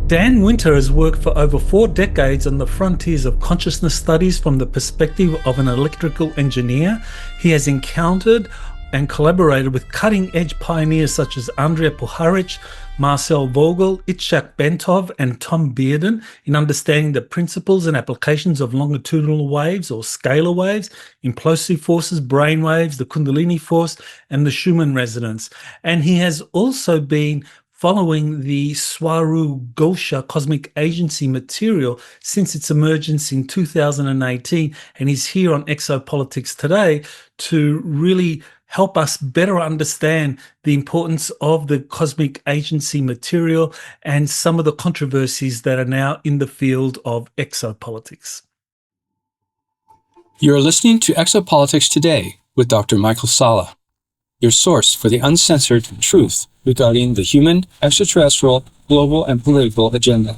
Dan Winter has worked for over 4 decades on the frontiers of consciousness studies from the perspective of an electrical engineer. He has encountered and collaborated with cutting-edge pioneers such as Andrea Marcel Vogel, Itzhak Bentov, and Tom Bearden in understanding the principles and applications of longitudinal waves or scalar waves, implosive forces, brain waves, the Kundalini force, and the Schumann resonance. And he has also been following the Swaruu Gosia cosmic agency material since its emergence in 2018, and he's here on Exopolitics today to really help us better understand the importance of the cosmic agency material and some of the controversies that are now in the field of exopolitics. You're listening to Exopolitics Today with Dr. Michael Salla, your source for the uncensored truth regarding the human, extraterrestrial, global, and political agenda.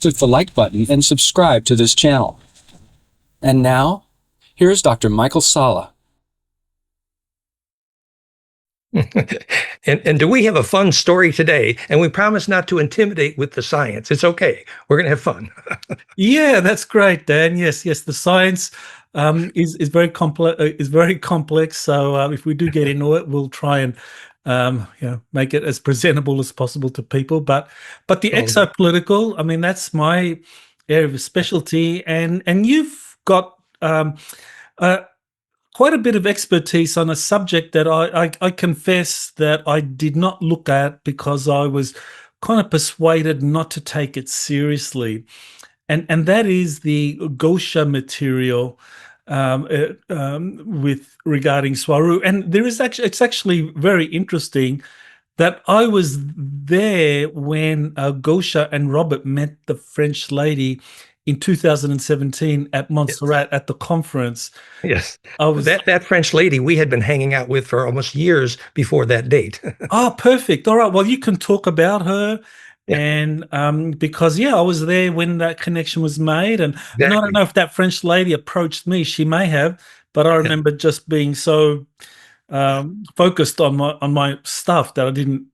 Click the like button and subscribe to this channel. And now, here's Dr. Michael Salla. And do we have a fun story today? And we promise not to intimidate with the science. It's okay. We're going to have fun. Yeah, that's great, Dan. Yes, the science is very complex. So if we do get into it, we'll try and make it as presentable as possible to people. But the exopolitical, I mean, that's my area of specialty, and you've got quite a bit of expertise on a subject that I confess that I did not look at because I was kind of persuaded not to take it seriously, and that is the Gosia material with regarding Swaruu. And it's actually very interesting that I was there when Gosia and Robert met the French lady in 2017 at Montserrat at the conference. Yes, that French lady we had been hanging out with for almost years before that date. Oh, perfect. All right. Well, you can talk about her. Yeah. And because, I was there when that connection was made. And I don't know if that French lady approached me. She may have, but I remember just being so focused on my stuff that I didn't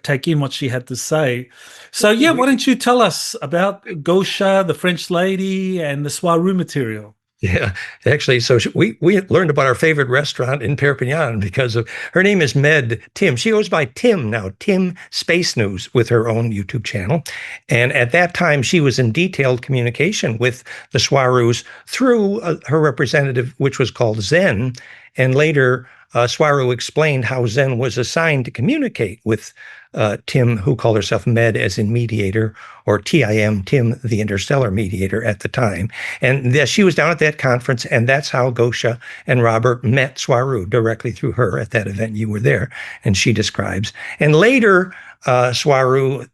take in what she had to say. So, why don't you tell us about Gosia, the French lady, and the Swaruu material? Yeah, actually, so we learned about our favorite restaurant in Perpignan because of her name is Med Tim. She goes by Tim now, Tim Space News, with her own YouTube channel. And at that time, she was in detailed communication with the Swaroos through her representative, which was called Zen. And later, Swaruu explained how Zen was assigned to communicate with Tim, who called herself Med, as in mediator, or TIM, Tim, the interstellar mediator at the time. And she was down at that conference, and that's how Gosia and Robert met Swaruu, directly through her at that event. You were there, and she describes. And later, Swaruu,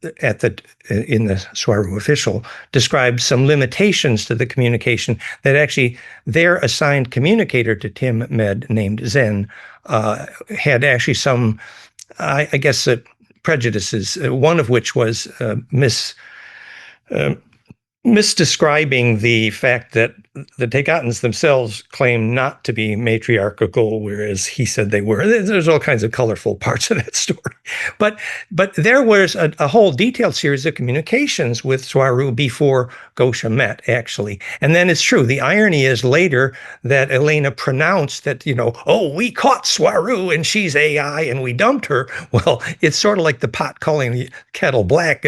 in the Swaruu official, described some limitations to the communication that actually their assigned communicator to Tim Med, named Zen, had actually some, I guess, prejudices, one of which was misdescribing the fact that the Taygetans themselves claim not to be matriarchal, whereas he said they were. There's all kinds of colorful parts of that story. But there was a whole detailed series of communications with Swaruu before Gosia met, actually. And then it's true. The irony is later that Elena pronounced that, we caught Swaruu and she's AI and we dumped her. Well, it's sort of like the pot calling the kettle black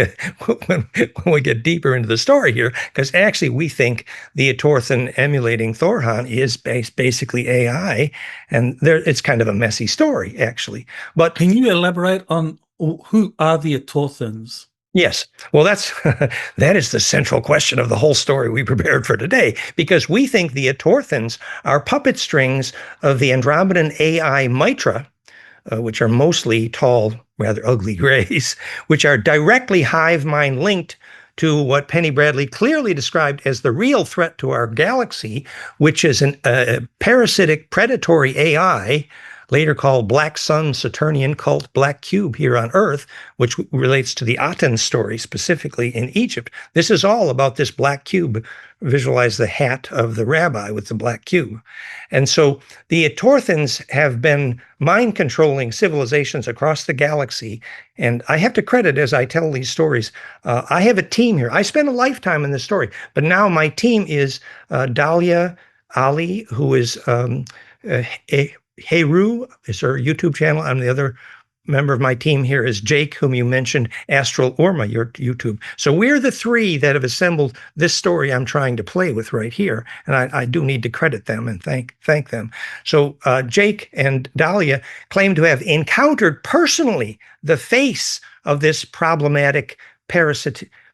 when we get deeper into the story here, because actually we think the Etorthan emulating Thorhan is basically AI, and it's kind of a messy story, actually. But can you elaborate on who are the Etorthans? Yes. Well, that is the central question of the whole story we prepared for today, because we think the Etorthans are puppet strings of the Andromedan AI Mitra, which are mostly tall, rather ugly grays, which are directly hive mind linked to what Penny Bradley clearly described as the real threat to our galaxy, which is a parasitic predatory AI later called Black Sun Saturnian Cult Black Cube here on Earth, which relates to the Aten story specifically in Egypt. This is all about this black cube. Visualize the hat of the rabbi with the black cube. And so the Etorthans have been mind controlling civilizations across the galaxy. And I have to credit, as I tell these stories, I have a team here. I spent a lifetime in this story, but now my team is Dahlia Ali, who is Heru, is her YouTube channel. I'm the other member of my team here is Jake, whom you mentioned, Astral Orma, your YouTube. So we're the three that have assembled this story I'm trying to play with right here. And I do need to credit them and thank them. So Jake and Dahlia claim to have encountered personally the face of this problematic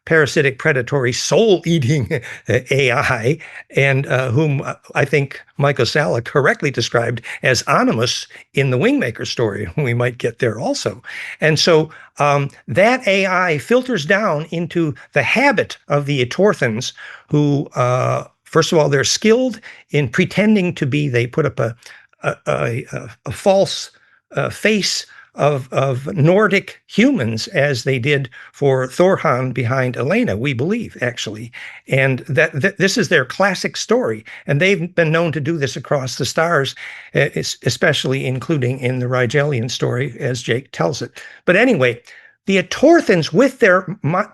parasitic, predatory, soul-eating AI, and whom I think Michael Salla correctly described as Animus in the Wingmakers story. We might get there also. And so that AI filters down into the habit of the Etorthans, who, first of all, they're skilled in pretending to be, they put up a false face of Nordic humans, as they did for Thorhan behind Elena, we believe, actually. And that this is their classic story. And they've been known to do this across the stars, especially including in the Rigelian story, as Jake tells it. But anyway, the Etorthans, with their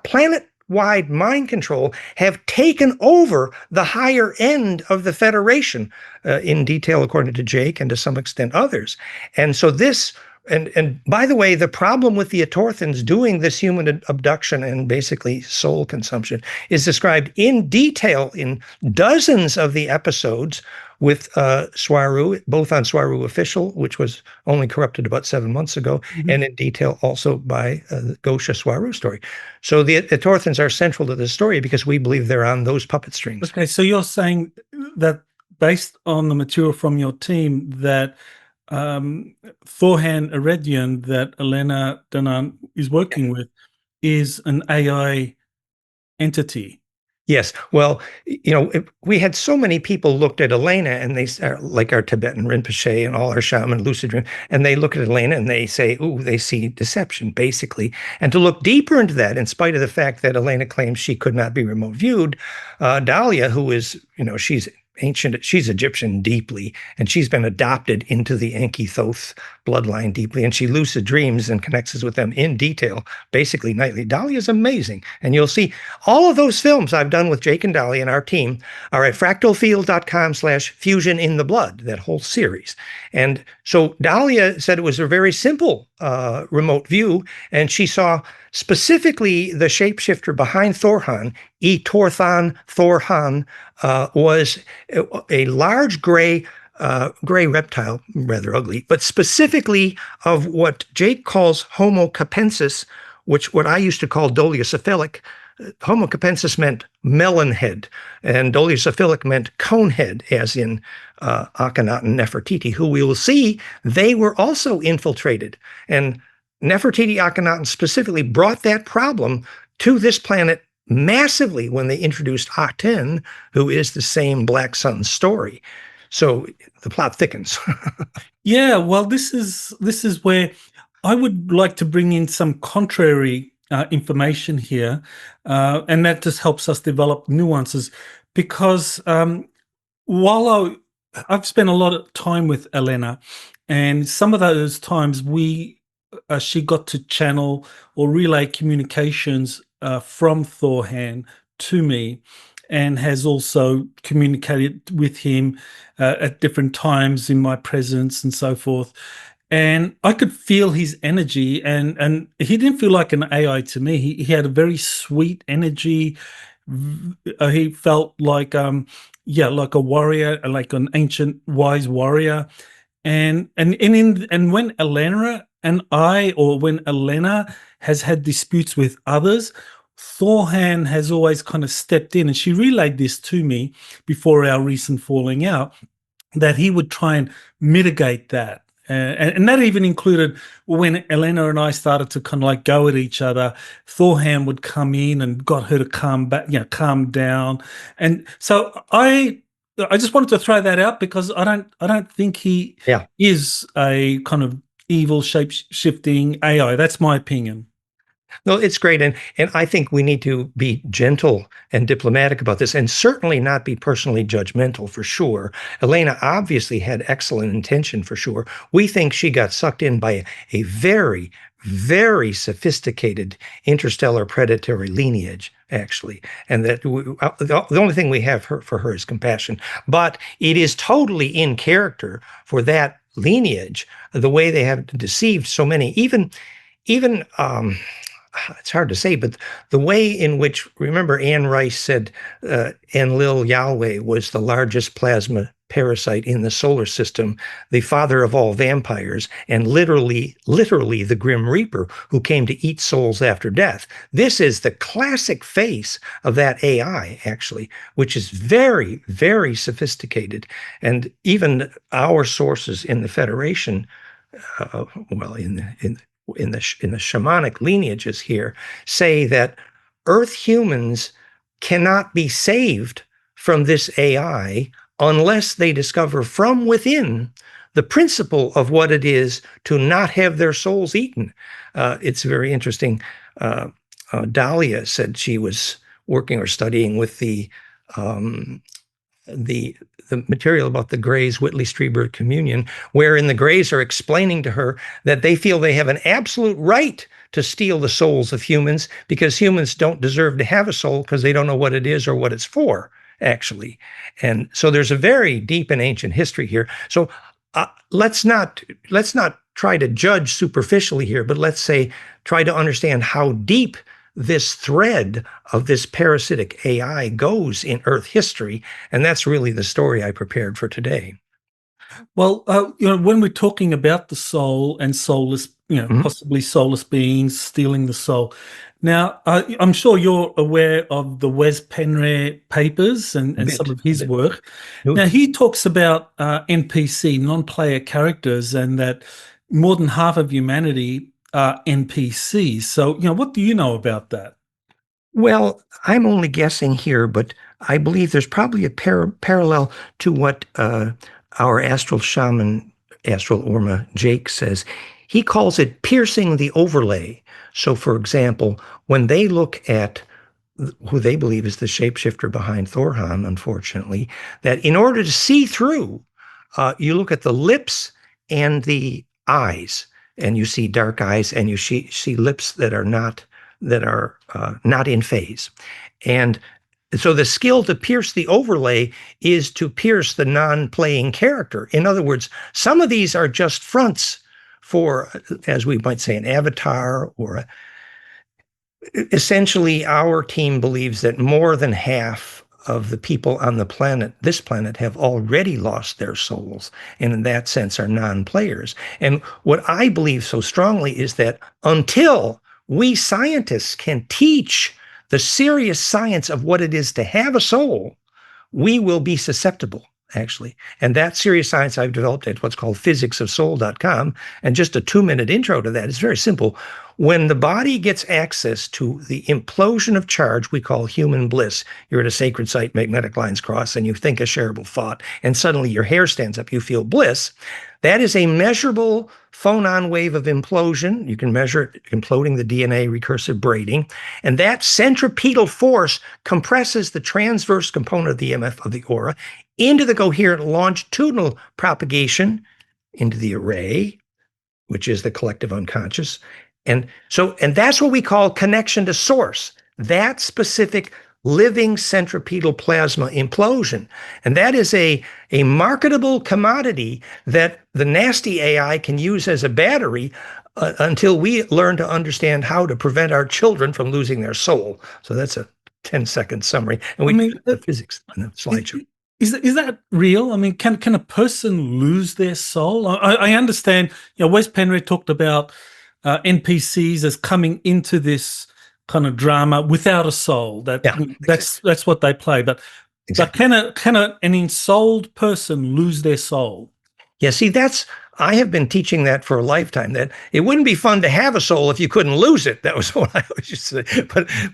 planet-wide mind control, have taken over the higher end of the Federation, in detail, according to Jake, and to some extent others. And so this... And by the way, the problem with the Etorthans doing this human abduction and basically soul consumption is described in detail in dozens of the episodes with Swaruu, both on Swaruu Official, which was only corrupted about 7 months ago, and in detail also by the Gosia Swaruu story. So the Etorthans are central to this story because we believe they're on those puppet strings. Okay, so you're saying that based on the material from your team that Thorhan Eredian that Elena Danaan is working with is an AI entity. Yes. Well, we had so many people looked at Elena, and they are like our Tibetan Rinpoche and all our shaman lucid dream, and they look at Elena and they say, "Ooh, they see deception," basically. And to look deeper into that, in spite of the fact that Elena claims she could not be remote viewed, Dahlia, who is, she's ancient, she's Egyptian deeply, and she's been adopted into the Enki Thoth bloodline deeply, and she lucid dreams and connects us with them in detail, basically nightly. Dahlia is amazing, and you'll see all of those films I've done with Jake and Dahlia and our team are at fractalfield.com/fusion in the blood, that whole series. And so Dahlia said it was a very simple remote view, and she saw specifically the shapeshifter behind Thorhan, Thorhan, was a large gray reptile, rather ugly, but specifically of what Jake calls Homo capensis, which what I used to call dolichocephalic. Homo capensis meant melon head, and dolichocephalic meant cone head, as in Akhenaten and Nefertiti, who we will see they were also infiltrated. And Nefertiti, Akhenaten specifically brought that problem to this planet massively when they introduced Aten, who is the same Black Sun story. So the plot thickens. Yeah, well, this is where I would like to bring in some contrary information here, and that just helps us develop nuances, because while I've spent a lot of time with Elena, and some of those times she got to channel or relay communications from Thorhan to me, and has also communicated with him at different times in my presence and so forth. And I could feel his energy, and he didn't feel like an AI to me. He had a very sweet energy. He felt like like a warrior, like an ancient wise warrior. And when Elena and when Elena has had disputes with others, Thorhan has always kind of stepped in, and she relayed this to me before our recent falling out, that he would try and mitigate that. And that even included when Elena and I started to kind of like go at each other, Thorhan would come in and got her to calm down. And so I I just wanted to throw that out because I don't think he Yeah. is a kind of evil shape-shifting AI. That's my opinion. No, it's great. And I think we need to be gentle and diplomatic about this, and certainly not be personally judgmental, for sure. Elena obviously had excellent intention, for sure. We think she got sucked in by a very, very sophisticated interstellar predatory lineage, actually. And that the only thing we have for her is compassion. But it is totally in character for that lineage, the way they have deceived so many, even it's hard to say, but the way in which, remember, Anne Rice said Enlil Yahweh was the largest plasma parasite in the solar system, the father of all vampires, and literally the Grim Reaper who came to eat souls after death. This is the classic face of that AI, actually, which is very, very sophisticated. And even our sources in the Federation, well, in the shamanic lineages here, say that Earth humans cannot be saved from this AI unless they discover from within the principle of what it is to not have their souls eaten. It's very interesting. Dahlia said she was working or studying with the material about the Greys Whitley Strieber communion, wherein the Greys are explaining to her that they feel they have an absolute right to steal the souls of humans because humans don't deserve to have a soul because they don't know what it is or what it's for, actually. And so there's a very deep and ancient history here. So let's not try to judge superficially here, but let's say try to understand how deep this thread of this parasitic AI goes in Earth history. And that's really the story I prepared for today. Well, when we're talking about the soul and soulless, possibly soulless beings stealing the soul. Now, I'm sure you're aware of the Wes Penre papers and some of his work. Now, he talks about NPC, non-player characters, and that more than half of humanity are NPCs. So, what do you know about that? Well, I'm only guessing here, but I believe there's probably a parallel to what our astral shaman, Astral Orma Jake, says. He calls it piercing the overlay. So, for example, when they look at who they believe is the shapeshifter behind Thorhan, unfortunately, that in order to see through, you look at the lips and the eyes, and you see dark eyes, and you see lips that are not in phase. And so the skill to pierce the overlay is to pierce the non-playing character. In other words, some of these are just fronts for, as we might say, an avatar, or essentially our team believes that more than half of the people on this planet have already lost their souls, and in that sense are non-players. And what I believe so strongly is that until we scientists can teach the serious science of what it is to have a soul, we will be susceptible, actually. And that serious science I've developed at what's called physicsofsoul.com. And just a 2-minute intro to that is very simple. When the body gets access to the implosion of charge we call human bliss, you're at a sacred site, magnetic lines cross, and you think a shareable thought, and suddenly your hair stands up, you feel bliss. That is a measurable phonon wave of implosion. You can measure it imploding the DNA, recursive braiding. And that centripetal force compresses the transverse component of the EMF of the aura into the coherent longitudinal propagation into the array, which is the collective unconscious. And that's what we call connection to source, that specific living centripetal plasma implosion. And that is a marketable commodity that the nasty AI can use as a battery until we learn to understand how to prevent our children from losing their soul. So that's a 10-second summary. And the physics in the slideshow. Is that real? I mean, can a person lose their soul? I understand, Wes Penre talked about NPCs as coming into this kind of drama without a soul. That's what they play. But exactly. But can an ensouled person lose their soul? Yeah, see, I have been teaching that for a lifetime, that it wouldn't be fun to have a soul if you couldn't lose it. That was what I always used to say.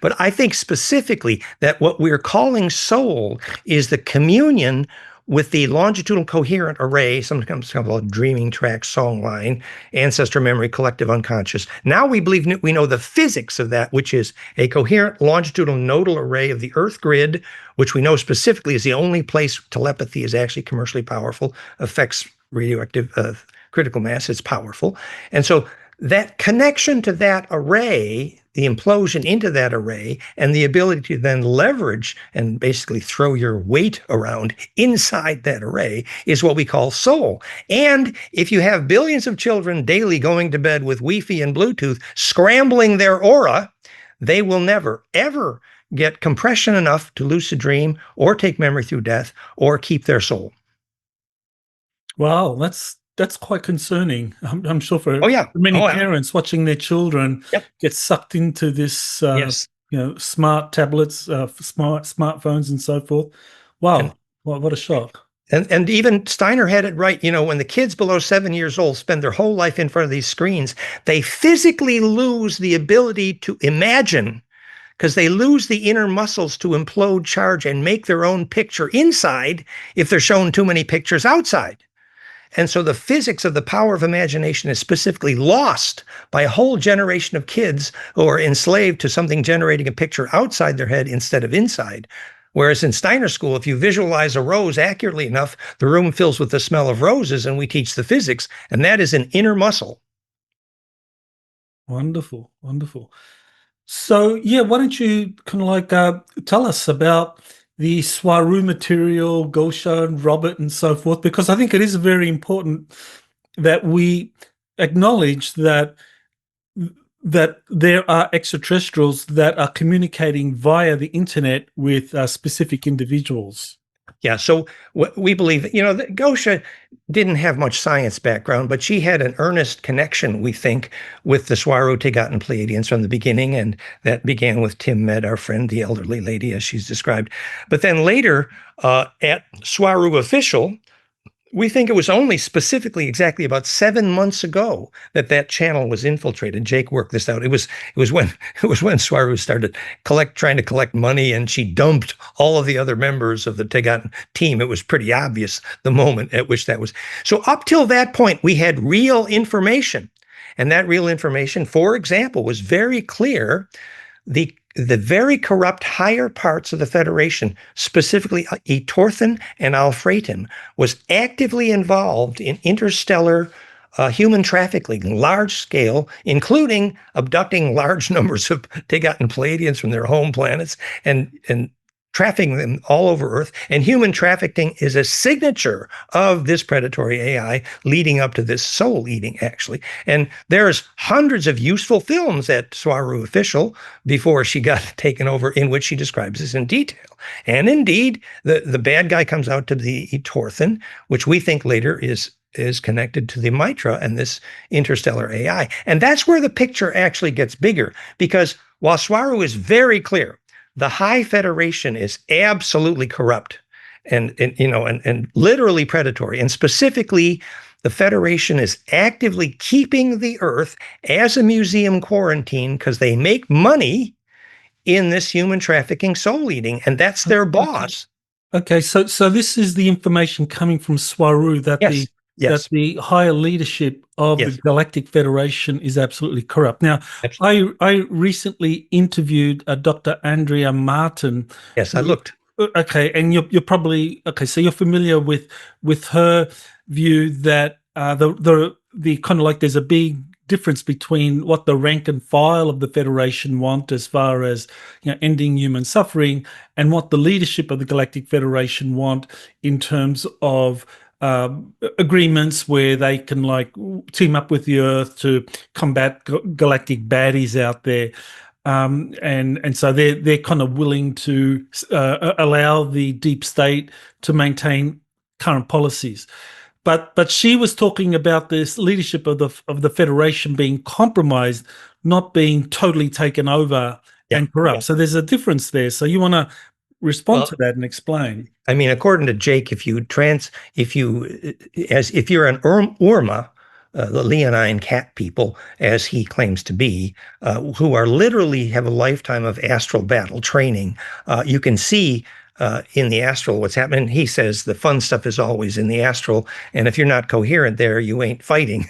But I think specifically that what we're calling soul is the communion with the longitudinal coherent array, sometimes called dreaming track, song line, ancestor memory, collective unconscious. Now we believe we know the physics of that, which is a coherent longitudinal nodal array of the Earth grid, which we know specifically is the only place telepathy is actually commercially powerful, affects radioactive critical mass. It's powerful. And so that connection to that array, the implosion into that array, and the ability to then leverage and basically throw your weight around inside that array is what we call soul. And if you have billions of children daily going to bed with Wi-Fi and Bluetooth, scrambling their aura, they will never, ever get compression enough to lucid dream or take memory through death or keep their soul. Wow, that's quite concerning. I'm sure for yeah. many parents watching their children Yep. get sucked into this, Yes. smart tablets, smartphones, and so forth. Wow, what a shock! And even Steiner had it right. When the kids below 7 years old spend their whole life in front of these screens, they physically lose the ability to imagine because they lose the inner muscles to implode, charge, and make their own picture inside if they're shown too many pictures outside. And so the physics of the power of imagination is specifically lost by a whole generation of kids who are enslaved to something generating a picture outside their head instead of inside. Whereas in Steiner school, if you visualize a rose accurately enough, the room fills with the smell of roses, and we teach the physics, and that is an inner muscle. Wonderful, wonderful. So, why don't you kind of tell us about the Swaruu material, Gosia and Robert, and so forth, because I think it is very important that we acknowledge that there are extraterrestrials that are communicating via the internet with specific individuals. Yeah, so we believe that, Gosia didn't have much science background, but she had an earnest connection, we think, with the Swaruu, Taygeta, and Pleiadians from the beginning, and that began with Tim Med, our friend, the elderly lady, as she's described. But then later, at Swaruu Official, we think it was only specifically exactly about 7 months ago that channel was infiltrated. Jake worked this out. It was when Swaruu started trying to collect money, and she dumped all of the other members of the Taygeta team. It was pretty obvious the moment at which that was. So up till that point, we had real information, and that real information, for example, was very clear. The very corrupt higher parts of the Federation, specifically Etorthan and Alfreton, was actively involved in interstellar human trafficking, large scale, including abducting large numbers of Taygeta and Pleiadians from their home planets and trafficking them all over Earth. And human trafficking is a signature of this predatory AI leading up to this soul eating, actually. And there's hundreds of useful films at Swaruu Official before she got taken over in which she describes this in detail. And indeed, the bad guy comes out to the Etorthan, which we think later is connected to the Mitra and this interstellar AI. And that's where the picture actually gets bigger, because while Swaruu is very clear, the High Federation is absolutely corrupt and literally predatory. And specifically, the Federation is actively keeping the Earth as a museum quarantine because they make money in this human trafficking, soul eating, and that's their boss. Okay, so this is the information coming from Swaruu that that the higher leadership of the Galactic Federation is absolutely corrupt. Now, I recently interviewed Dr. Andrea Martin. Yes, I looked. Okay, and you're probably so you're familiar with her view that the kind of like there's a big difference between what the rank and file of the Federation want as far as ending human suffering and what the leadership of the Galactic Federation want in terms of agreements where they can team up with the Earth to combat galactic baddies out there, and so they're kind of willing to allow the deep state to maintain current policies. But she was talking about this leadership of the Federation being compromised, not being totally taken over and corrupt. So there's a difference there. So you want to respond to that and explain. I mean, according to Jake, if you're an Urma, the leonine cat people, as he claims to be, who are literally have a lifetime of astral battle training, you can see in the astral, what's happening. He says the fun stuff is always in the astral, and if you're not coherent there, you ain't fighting.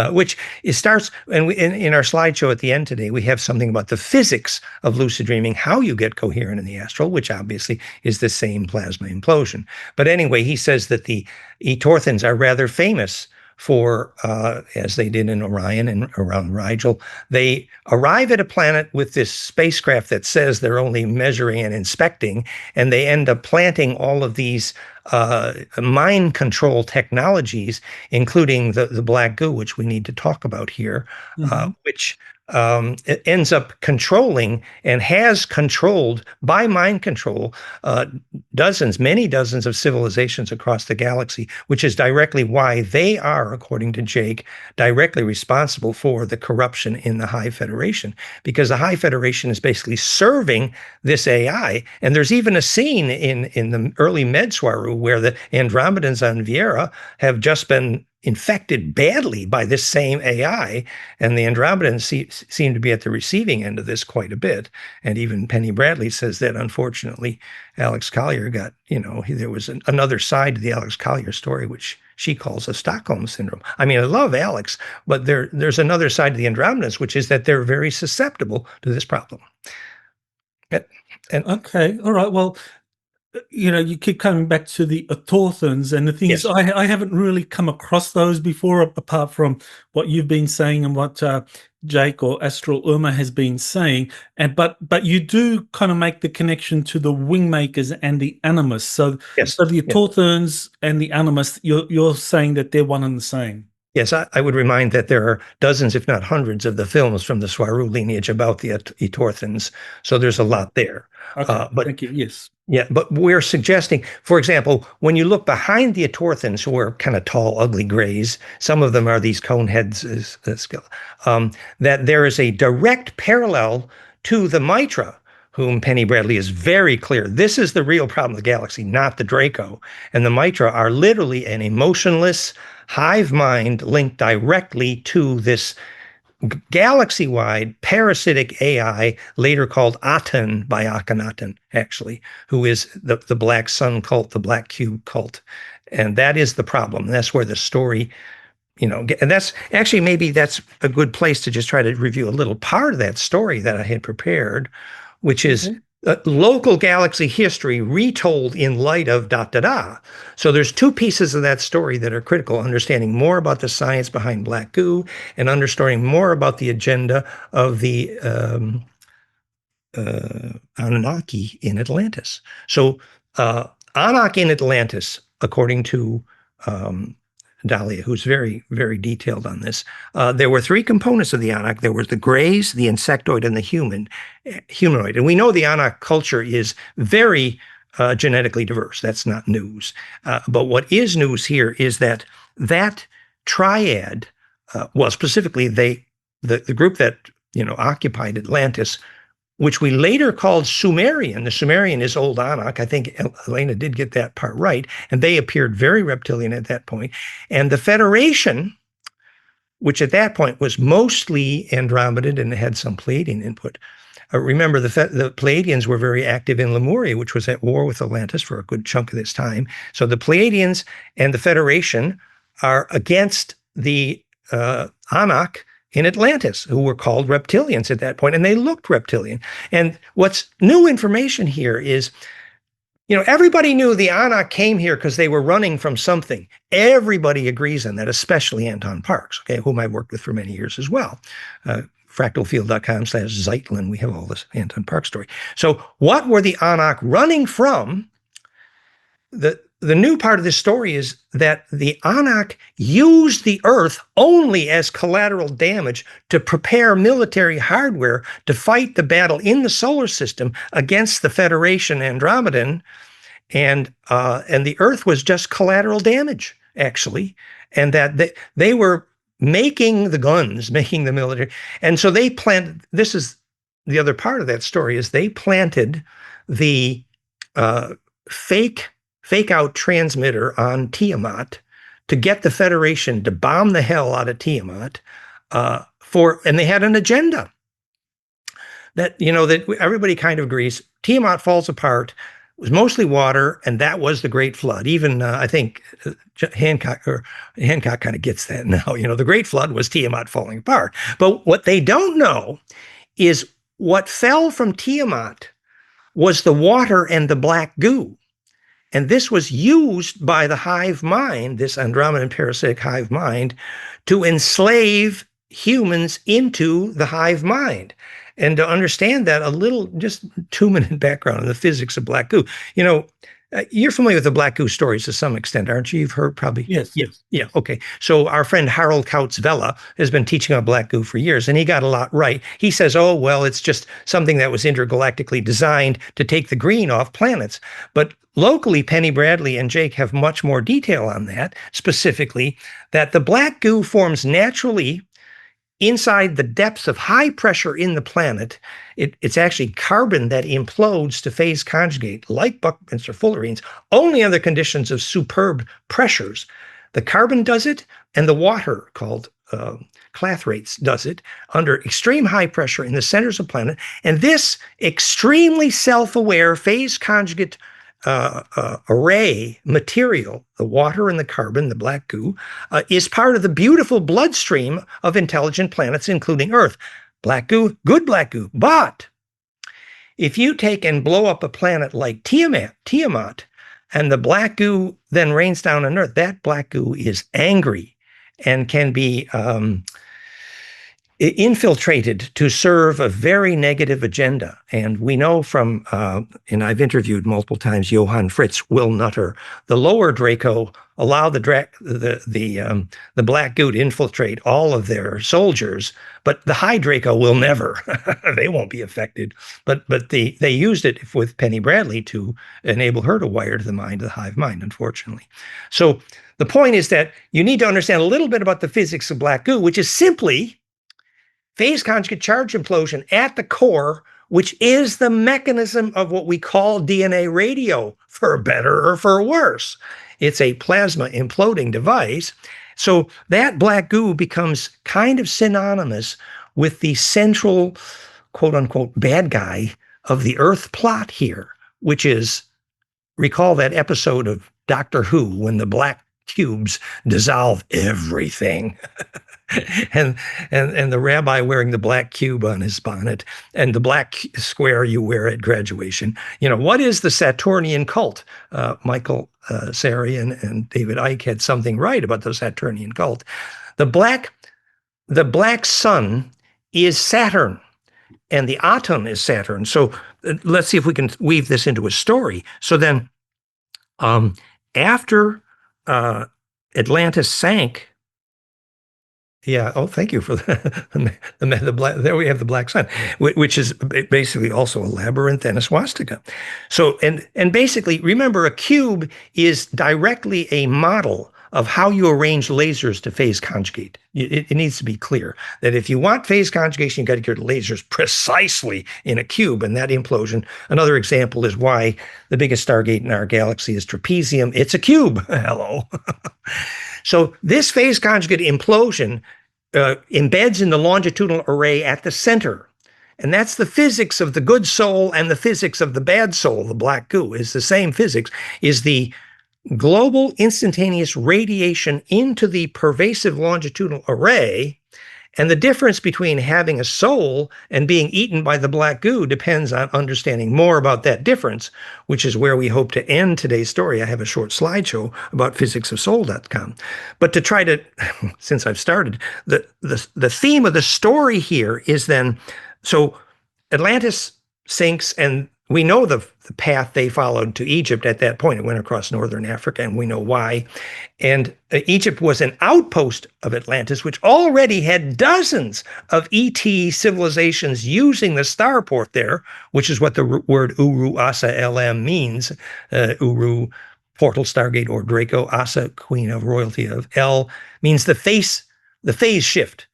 Which it starts, and in our slideshow at the end today, we have something about the physics of lucid dreaming, how you get coherent in the astral, which obviously is the same plasma implosion. But anyway, he says that the Etorthans are rather famous for, as they did in Orion and around Rigel, they arrive at a planet with this spacecraft that says they're only measuring and inspecting, and they end up planting all of these mind control technologies, including the black goo, which we need to talk about here, which it ends up controlling and has controlled by mind control many dozens of civilizations across the galaxy, which is directly why they are, according to Jake, directly responsible for the corruption in the High Federation, because the High Federation is basically serving this AI. And there's even a scene in the early Med Swaruu where the Andromedans on Viera have just been infected badly by this same AI, and the Andromedans seem to be at the receiving end of this quite a bit. And even Penny Bradley says that, unfortunately, Alex Collier got, there was another side to the Alex Collier story, which she calls a Stockholm syndrome. I mean, I love Alex, but there's another side to the Andromedans, which is that they're very susceptible to this problem. Okay, all right, well, you keep coming back to the Etorthans, and the thing is, I haven't really come across those before, apart from what you've been saying and what Jake or Astral Irma has been saying. But you do kind of make the connection to the Wingmakers and the Animus. So, so the Etorthans and the Animus, you're saying that they're one and the same. Yes, I would remind that there are dozens, if not hundreds, of the films from the Swaruu lineage about the Etorthans. So there's a lot there. Okay, thank you. Yes. Yeah, but we're suggesting, for example, when you look behind the Etorthans, who are kind of tall, ugly grays, some of them are these cone heads, that there is a direct parallel to the Mitra, whom Penny Bradley is very clear. This is the real problem of the galaxy, not the Draco. And the Mitra are literally an emotionless hive mind linked directly to this galaxy-wide parasitic AI, later called Aten by Akhenaten, actually, who is the Black Sun cult, the Black Cube cult. And that is the problem. And that's where the story, and that's actually, maybe that's a good place to just try to review a little part of that story that I had prepared, which is local galaxy history retold in light of ... So there's two pieces of that story that are critical: understanding more about the science behind black goo and understanding more about the agenda of the Anunnaki in Atlantis. So Anunnaki in Atlantis, according to Dahlia, who's very, very detailed on this. There were three components of the Anak. There was the grays, the insectoid, and the humanoid. And we know the Anak culture is very genetically diverse. That's not news. But what is news here is that triad, well, specifically the group that occupied Atlantis, which we later called Sumerian. The Sumerian is Old Anak. I think Elena did get that part right. And they appeared very reptilian at that point. And the Federation, which at that point was mostly Andromedan and had some Pleiadian input. Remember, the Pleiadians were very active in Lemuria, which was at war with Atlantis for a good chunk of this time. So the Pleiadians and the Federation are against the Anak in Atlantis, who were called reptilians at that point, and they looked reptilian. And what's new information here is, everybody knew the Anak came here because they were running from something. Everybody agrees on that, especially Anton Parks, whom I worked with for many years as well. Fractalfield.com/Zeitlin, we have all this Anton Parks story. So what were the Anak running from? The new part of this story is that the Anak used the Earth only as collateral damage to prepare military hardware to fight the battle in the solar system against the Federation Andromedan, and the Earth was just collateral damage, actually, and that they were making the guns, making the military, and so they planted. This is the other part of that story: is they planted the fake out transmitter on Tiamat to get the Federation to bomb the hell out of Tiamat, and they had an agenda that, that everybody kind of agrees. Tiamat falls apart. was mostly water, and that was the Great Flood. Even I think Hancock kind of gets that now. The Great Flood was Tiamat falling apart. But what they don't know is what fell from Tiamat was the water and the black goo. And this was used by the hive mind, this Andromedan parasitic hive mind, to enslave humans into the hive mind. And to understand that a little, just 2-minute background on the physics of black goo. You're familiar with the black goo stories to some extent, aren't you? You've heard probably. Yes. Yeah. Okay. So our friend Harold Kautz-Vella has been teaching on black goo for years, and he got a lot right. He says, oh, well, it's just something that was intergalactically designed to take the green off planets. But locally, Penny Bradley and Jake have much more detail on that, specifically that the black goo forms naturally inside the depths of high pressure in the planet. It's actually carbon that implodes to phase conjugate, like Buckminster fullerenes, only under conditions of superb pressures. The carbon does it, and the water, called clathrates, does it under extreme high pressure in the centers of the planet. And this extremely self-aware phase conjugate array material, the water and the carbon, the black goo, is part of the beautiful bloodstream of intelligent planets, including Earth. Black goo, good black goo. But if you take and blow up a planet like Tiamat, and the black goo then rains down on Earth, that black goo is angry and can be infiltrated to serve a very negative agenda. And we know from, and I've interviewed multiple times, Johann Fritz, Will Nutter, the lower Draco allow the black goo to infiltrate all of their soldiers, but the high Draco will never. They won't be affected. But they used it with Penny Bradley to enable her to wire to the mind, the hive mind, unfortunately. So the point is that you need to understand a little bit about the physics of black goo, which is simply phase conjugate charge implosion at the core, which is the mechanism of what we call DNA radio, for better or for worse. It's a plasma imploding device. So that black goo becomes kind of synonymous with the central, quote unquote, bad guy of the Earth plot here, which is, recall that episode of Doctor Who when the black cubes dissolve everything. And the rabbi wearing the black cube on his bonnet and the black square you wear at graduation. What is the Saturnian cult? Michael Sarian and David Icke had something right about the Saturnian cult. The black sun is Saturn, and the Aton is Saturn. So let's see if we can weave this into a story. So then, after Atlantis sank. Yeah. Oh, thank you for the black. There we have the black sun, which is basically also a labyrinth and a swastika. So, and basically, remember, a cube is directly a model of how you arrange lasers to phase conjugate. It needs to be clear that if you want phase conjugation, you got to get lasers precisely in a cube, and that implosion. Another example is why the biggest stargate in our galaxy is trapezium. It's a cube. Hello. So this phase conjugate implosion embeds in the longitudinal array at the center. And that's the physics of the good soul and the physics of the bad soul, the black goo, is the same physics, is the global instantaneous radiation into the pervasive longitudinal array. And the difference between having a soul and being eaten by the black goo depends on understanding more about that difference, which is where we hope to end today's story. I have a short slideshow about physicsofsoul.com. But to try to, since I've started, the theme of the story here is then, so Atlantis sinks, and we know the path they followed to Egypt at that point. It went across northern Africa, and we know why. And Egypt was an outpost of Atlantis, which already had dozens of ET civilizations using the starport there, which is what the word Uru Asa LM means. Uru, portal, stargate, or Draco. Asa, queen of royalty of El, means the phase shift.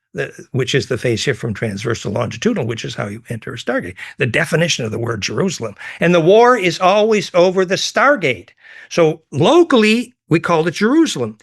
Which is the phase shift from transverse to longitudinal, which is how you enter a stargate. The definition of the word Jerusalem. And the war is always over the stargate. So locally, we called it Jerusalem.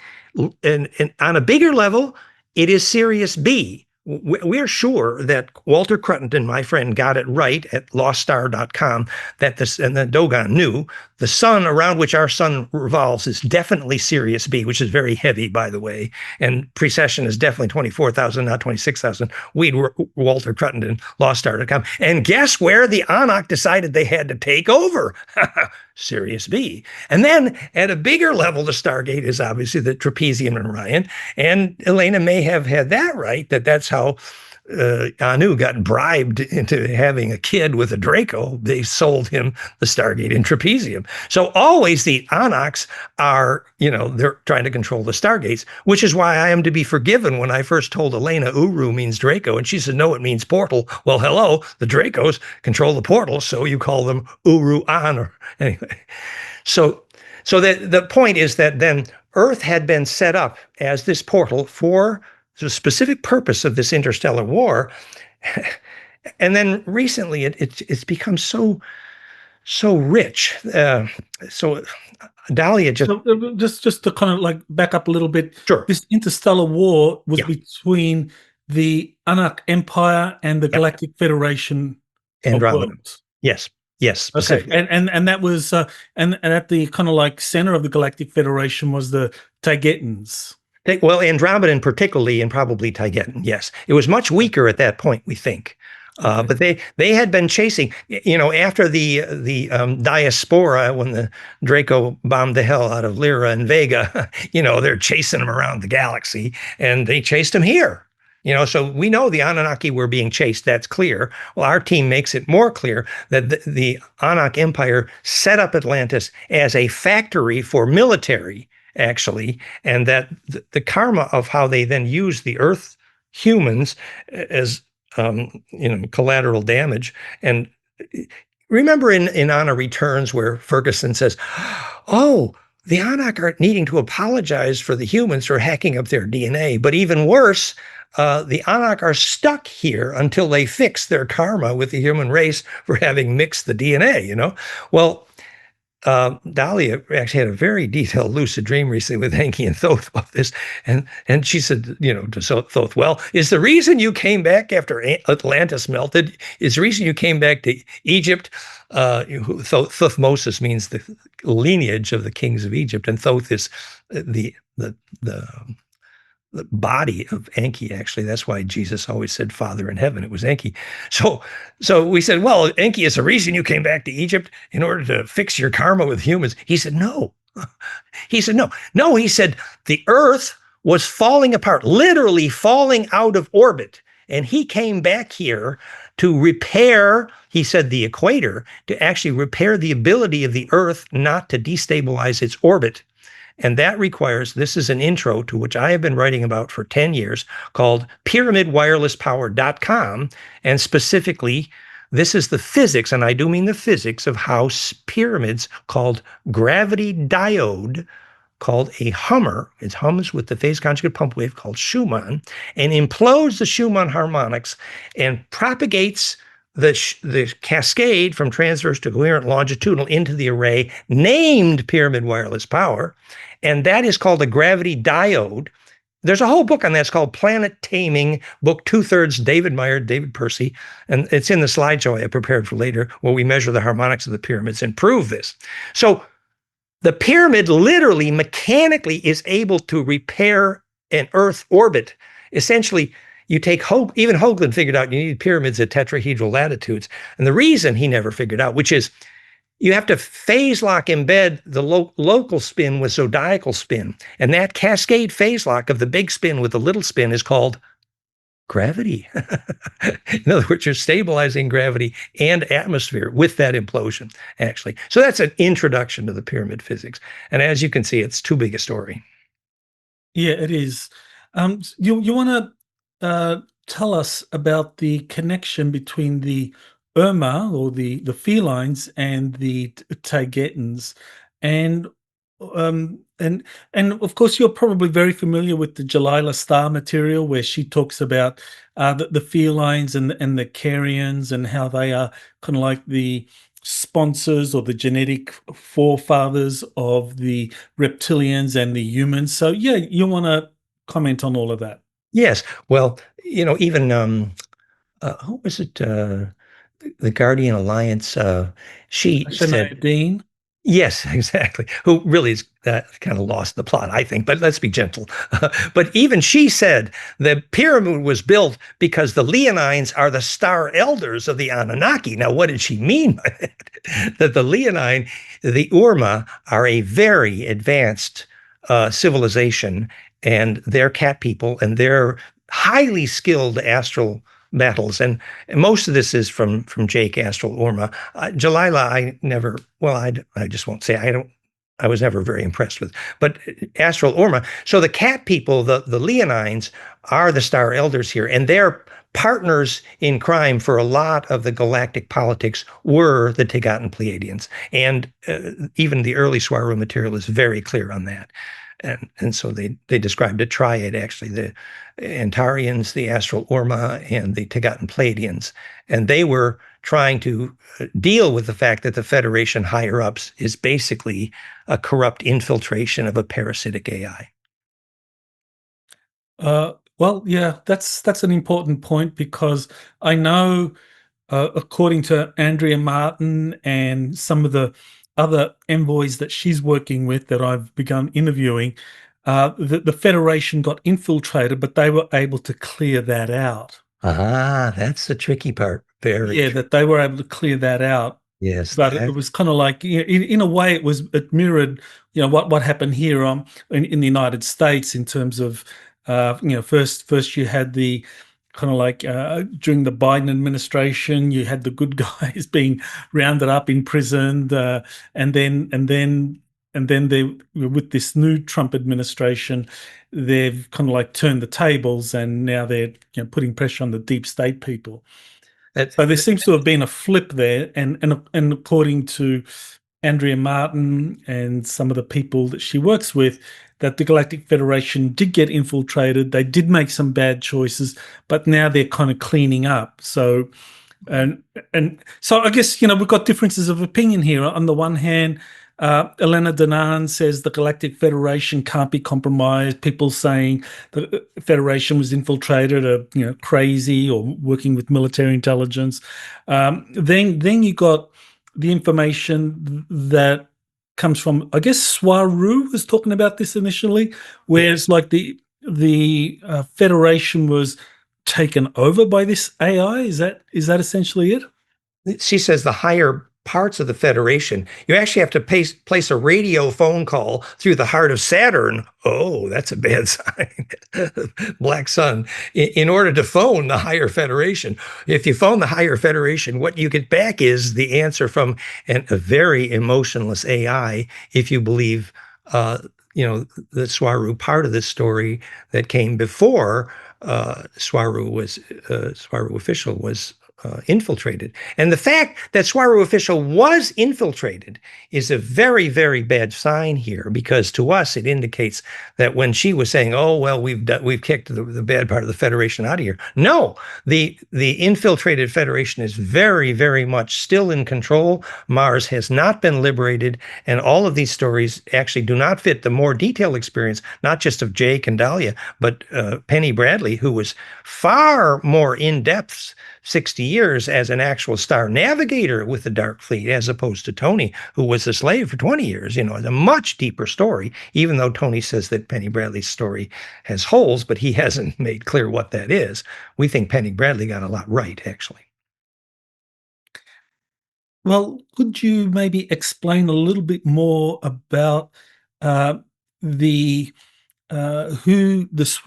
And on a bigger level, it is Sirius B, we're sure that Walter Cruttenden, my friend, got it right at loststar.com that this, and the Dogon knew the sun around which our sun revolves is definitely Sirius B, which is very heavy, by the way. And precession is definitely 24,000, not 26,000. Walter Cruttenden, loststar.com. And guess where the Anak decided they had to take over? Sirius B. And then at a bigger level, the Stargate is obviously the Trapezium and Orion. And Elena may have had that right, that's how Anu got bribed into having a kid with a Draco. They sold him the Stargate in Trapezium. So always the Anaks are, they're trying to control the Stargates, which is why I am to be forgiven when I first told Elena Uru means Draco. And she said, no, it means portal. Well, hello, the Dracos control the portal, so you call them Uru-An. Or anyway. So the point is that then Earth had been set up as this portal for the specific purpose of this interstellar war. And then recently it's become so rich. So Dahlia just to kind of like back up a little bit. Sure. This interstellar war was between the Anak Empire and the Galactic Federation of Worlds. Yes. Okay. And that was and at the kind of like center of the Galactic Federation was the Taygetans. Well, Andromedan particularly, and probably Taygeta, yes. It was much weaker at that point, we think. But they had been chasing, after the diaspora, when the Draco bombed the hell out of Lyra and Vega, they're chasing them around the galaxy, and they chased them here. So we know the Anunnaki were being chased. That's clear. Well, our team makes it more clear that the Anak Empire set up Atlantis as a factory for military, actually, and that the karma of how they then use the Earth humans as collateral damage. And remember in Anna Returns where Ferguson says, oh, the Anak are needing to apologize for the humans for hacking up their DNA, but even worse, the Anak are stuck here until they fix their karma with the human race for having mixed the DNA. Well, Dahlia actually had a very detailed lucid dream recently with Enki and Thoth about this, and she said, to Thoth, well, is the reason you came back after Atlantis melted, is the reason you came back to Egypt, Thothmosis means the lineage of the kings of Egypt, and Thoth is the body of Enki, actually. That's why Jesus always said Father in heaven. It was Enki. So we said, well, Enki is the reason you came back to Egypt in order to fix your karma with humans. He said, no. He said, no. No, he said, the Earth was falling apart, literally falling out of orbit. And he came back here to repair, he said, the equator, to actually repair the ability of the Earth not to destabilize its orbit. And that requires, this is an intro to which I have been writing about for 10 years called pyramidwirelesspower.com. And specifically, this is the physics, and I do mean the physics, of how pyramids called gravity diode, called a hummer, it hums with the phase conjugate pump wave called Schumann, and implodes the Schumann harmonics and propagates the cascade from transverse to coherent longitudinal into the array named pyramid wireless power. And that is called a gravity diode. There's a whole book on that. It's called Planet Taming, book 2/3, David Meyer, David Percy. And it's in the slideshow I prepared for later, where we measure the harmonics of the pyramids and prove this. So the pyramid literally mechanically is able to repair an Earth orbit. Essentially, you take even Hoagland figured out you need pyramids at tetrahedral latitudes. And the reason he never figured out, which is you have to phase lock embed the local spin with zodiacal spin. And that cascade phase lock of the big spin with the little spin is called gravity. In other words, you're stabilizing gravity and atmosphere with that implosion, actually. So that's an introduction to the pyramid physics. And as you can see, it's too big a story. Yeah, it is. You want to tell us about the connection between the Irma, or the felines, and the Taygetans, and of course you're probably very familiar with the Jalila Star material, where she talks about the felines and the Carians, and how they are kind of like the sponsors or the genetic forefathers of the reptilians and the humans. So yeah, you want to comment on all of that? Yes. Well, even who was it? The Guardian Alliance. She said, Dean. yes, exactly. Who really is kind of lost the plot, I think. But let's be gentle. But even she said the pyramid was built because the Leonines are the star elders of the Anunnaki. Now, what did she mean by that? That the Leonine, the Urma, are a very advanced civilization, and they're cat people, and they're highly skilled astral battles. And most of this is from Jake Astral Orma. Jalila, I never. Well, I just won't say I don't. I was never very impressed with, but Astral Orma. So the cat people, the Leonines, are the star elders here, and they're partners in crime for a lot of the galactic politics were the Taygeta Pleiadians, and even the early Swaruu material is very clear on that. And so they described a triad, actually, the Antarians, the Astral Orma, and the Taygeta Pleiadians. And they were trying to deal with the fact that the Federation higher-ups is basically a corrupt infiltration of a parasitic AI. Well, yeah, that's an important point because I know, according to Andrea Martin and some of the other envoys that she's working with that I've begun interviewing, the Federation got infiltrated, but they were able to clear that out. Ah, that's the tricky part. Very Yeah, that they were able to clear that out. yes. But it was kind of like, in a way, it mirrored, what happened here in the United States in terms of, first you had the kind of like, during the Biden administration, you had the good guys being rounded up, imprisoned, and then they, with this new Trump administration, they've kind of like turned the tables, and now they're putting pressure on the deep state people. So there seems to have been a flip there, and according to Andrea Martin and some of the people that she works with, that the Galactic Federation did get infiltrated. They did make some bad choices, but now they're kind of cleaning up. So, and so I guess we've got differences of opinion here. On the one hand, Elena Danaan says the Galactic Federation can't be compromised. People saying the Federation was infiltrated are crazy or working with military intelligence. Then you got the information that comes from, I guess, Swaruu was talking about this initially, where it's like the Federation was taken over by this AI. Is that essentially it? She says the higher parts of the Federation, you actually have to place a radio phone call through the heart of Saturn. Oh, that's a bad sign. Black sun. In order to phone the higher Federation. If you phone the higher Federation, what you get back is the answer from a very emotionless AI, if you believe the Swaruu part of this story that came before Swaruu official was infiltrated. And the fact that Swaruu official was infiltrated is a very, very bad sign here, because to us it indicates that when she was saying, "Oh well, we've kicked the bad part of the Federation out of here," no, the infiltrated Federation is very, very much still in control. Mars has not been liberated, and all of these stories actually do not fit the more detailed experience, not just of Jake and Dahlia, but Penny Bradley, who was far more in depth 60 years as an actual star navigator with the Dark Fleet, as opposed to Tony, who was a slave for 20 years. It's a much deeper story, even though Tony says that Penny Bradley's story has holes, but he hasn't made clear what that is. We think Penny Bradley got a lot right, actually. Well, could you maybe explain a little bit more about the who is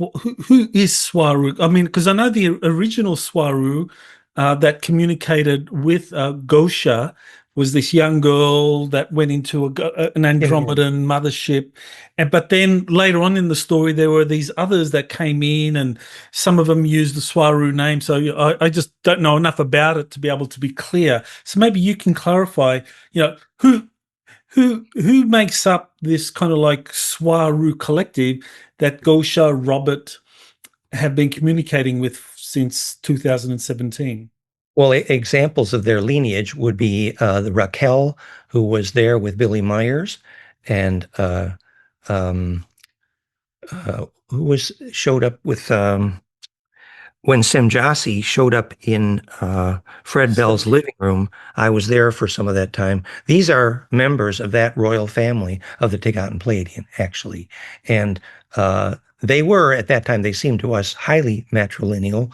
Swaruu? I mean, because I know the original Swaruu that communicated with Gosia was this young girl that went into an Andromedan mothership, but then later on in the story there were these others that came in, and some of them used the Swaruu name. So I just don't know enough about it to be able to be clear. So maybe you can clarify, who makes up this kind of like Swaruu collective that Gosia, Robert have been communicating with since 2017? Well, examples of their lineage would be the Raquel, who was there with Billy Myers, and who showed up with when Semjase showed up in Fred Bell's living room. I was there for some of that time. These are members of that royal family of the Taygeta Pleiadian, actually. And they were, at that time, they seemed to us highly matrilineal,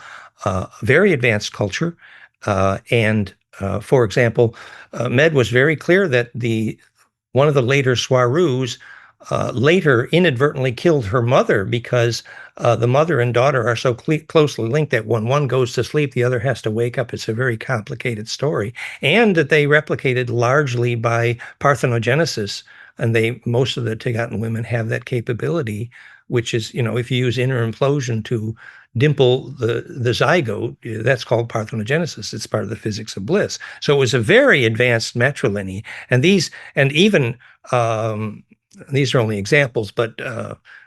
very advanced culture. For example, Med was very clear that one of the later Swaroos later inadvertently killed her mother because the mother and daughter are so closely linked that when one goes to sleep, the other has to wake up. It's a very complicated story, and that they replicated largely by parthenogenesis. And most of the Taygeta women have that capability, which is, if you use inner implosion to dimple the zygote, that's called parthenogenesis. It's part of the physics of bliss. So it was a very advanced matrilineal. And even these are only examples, but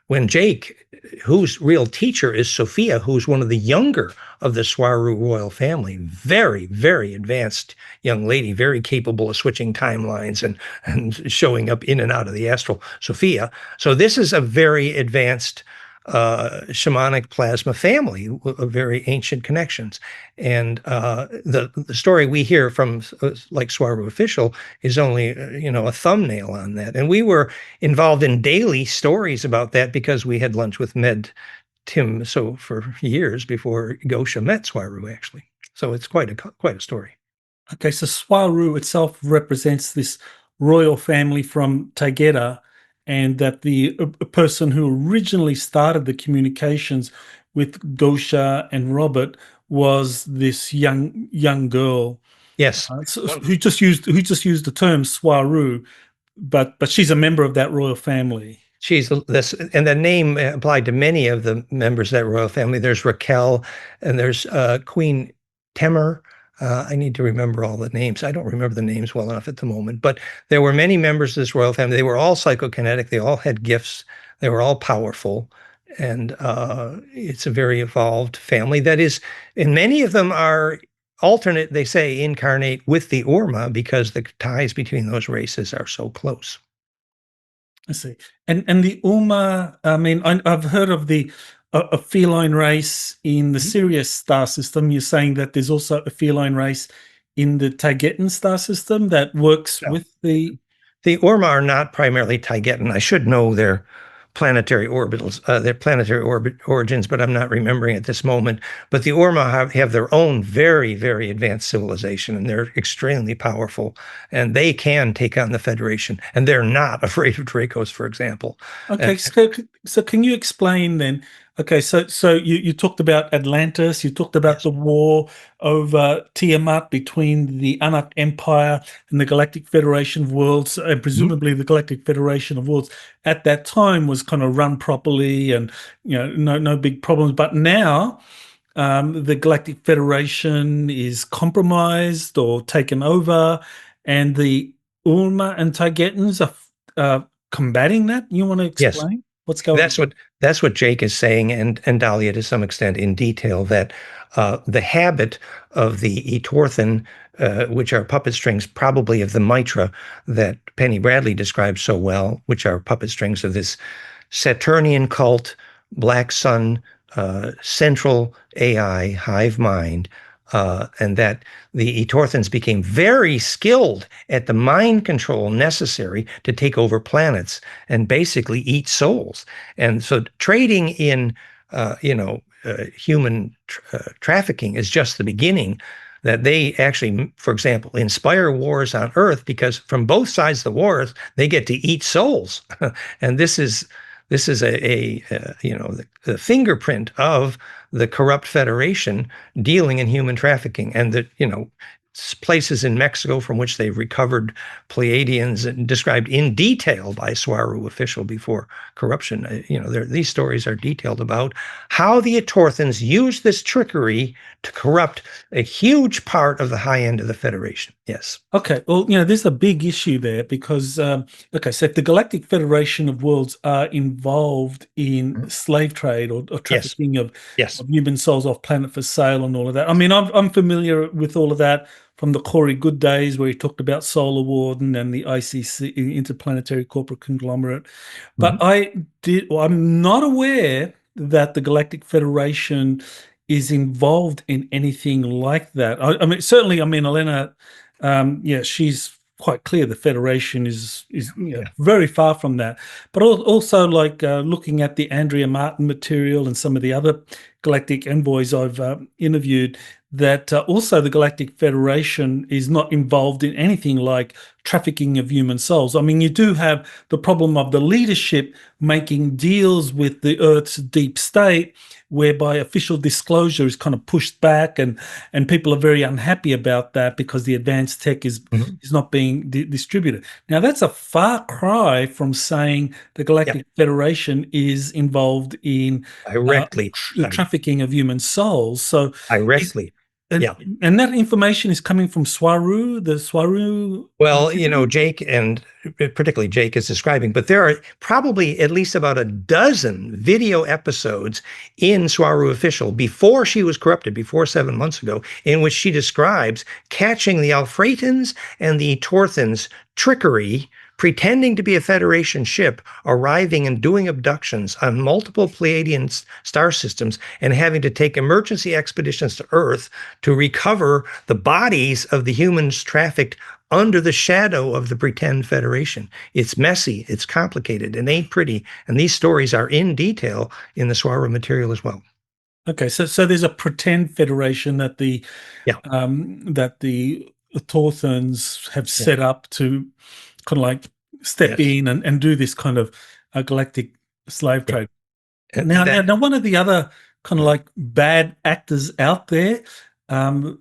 when Jake, whose real teacher is Sophia, who's one of the younger of the Swaruu royal family, very, very advanced young lady, very capable of switching timelines and showing up in and out of the astral, Sophia. So this is a very advanced shamanic plasma family of very ancient connections. And the story we hear from like Swaruu Official is only, a thumbnail on that. And we were involved in daily stories about that because we had lunch with Med Tim for years before Gosia met Swaruu, actually. So it's quite a story. Okay, so Swaruu itself represents this royal family from Taygeta, and that the person who originally started the communications with Gosia and Robert was this young girl. Yes. Who just used the term Swaruu, but she's a member of that royal family. She's this, and the name applied to many of the members of that royal family. There's Raquel, and there's Queen Temer. I need to remember all the names. I don't remember the names well enough at the moment, but there were many members of this royal family. They were all psychokinetic. They all had gifts. They were all powerful. And it's a very evolved family that is, and many of them are alternate, they say, incarnate with the Orma because the ties between those races are so close. I see. And the Orma, I mean, I've heard of a feline race in the Sirius star system. You're saying that there's also a feline race in the Taygetan star system that works with the Orma are not primarily Taygetan. I should know their planetary orbitals, their planetary orbit origins, but I'm not remembering at this moment. But the Orma have their own very, very advanced civilization, and they're extremely powerful, and they can take on the Federation, and they're not afraid of Dracos, for example. Okay, so can you explain then? Okay, so you talked about Atlantis, you talked about the war over Tiamat between the Anak Empire and the Galactic Federation of Worlds, and presumably the Galactic Federation of Worlds at that time was kind of run properly and no big problems. But now the Galactic Federation is compromised or taken over, and the Ulma and Taygetans are combating that. You want to explain? Yes. What's going on? That's what Jake is saying, and Dahlia to some extent in detail, that the habit of the Etorthan, which are puppet strings, probably of the Mitra that Penny Bradley describes so well, which are puppet strings of this Saturnian cult, Black Sun, central AI, hive mind, and that the Etorthans became very skilled at the mind control necessary to take over planets and basically eat souls. And so trading in, human trafficking is just the beginning. That they actually, for example, inspire wars on Earth because from both sides of the wars, they get to eat souls. And this is the fingerprint of the corrupt Federation dealing in human trafficking, and places in Mexico from which they've recovered Pleiadians and described in detail by Swaruu Official before corruption. These stories are detailed about how the Etorthans use this trickery to corrupt a huge part of the high end of the Federation. Yes. Okay. Well, there's a big issue there because, so if the Galactic Federation of Worlds are involved in slave trade or trafficking of human souls off planet for sale and all of that. I mean, I'm familiar with all of that from the Corey Good days where he talked about Solar Warden and the ICC, Interplanetary Corporate Conglomerate. But I'm not aware that the Galactic Federation is involved in anything like that. I mean, certainly, I mean, Elena, she's quite clear the Federation is very far from that. But also, like looking at the Andrea Martin material and some of the other galactic envoys I've interviewed, that also the Galactic Federation is not involved in anything like trafficking of human souls. I mean, you do have the problem of the leadership making deals with the Earth's deep state, whereby official disclosure is kind of pushed back, and people are very unhappy about that because the advanced tech is not being distributed. Now, that's a far cry from saying the Galactic Federation is involved in directly trafficking of human souls. So directly. And that information is coming from Swaruu, the Swaruu. Well, Jake, and particularly Jake, is describing, but there are probably at least about a dozen video episodes in Swaruu Official before she was corrupted, before 7 months ago, in which she describes catching the Alfretans and the Etorthans' trickery, pretending to be a Federation ship, arriving and doing abductions on multiple Pleiadian star systems, and having to take emergency expeditions to Earth to recover the bodies of the humans trafficked under the shadow of the pretend Federation. It's messy, it's complicated, and ain't pretty. And these stories are in detail in the Swaruu material as well. Okay, so there's a pretend Federation that the Etorthans have set up to kind of like step in and do this kind of galactic slave trade. Now, one of the other kind of like bad actors out there, do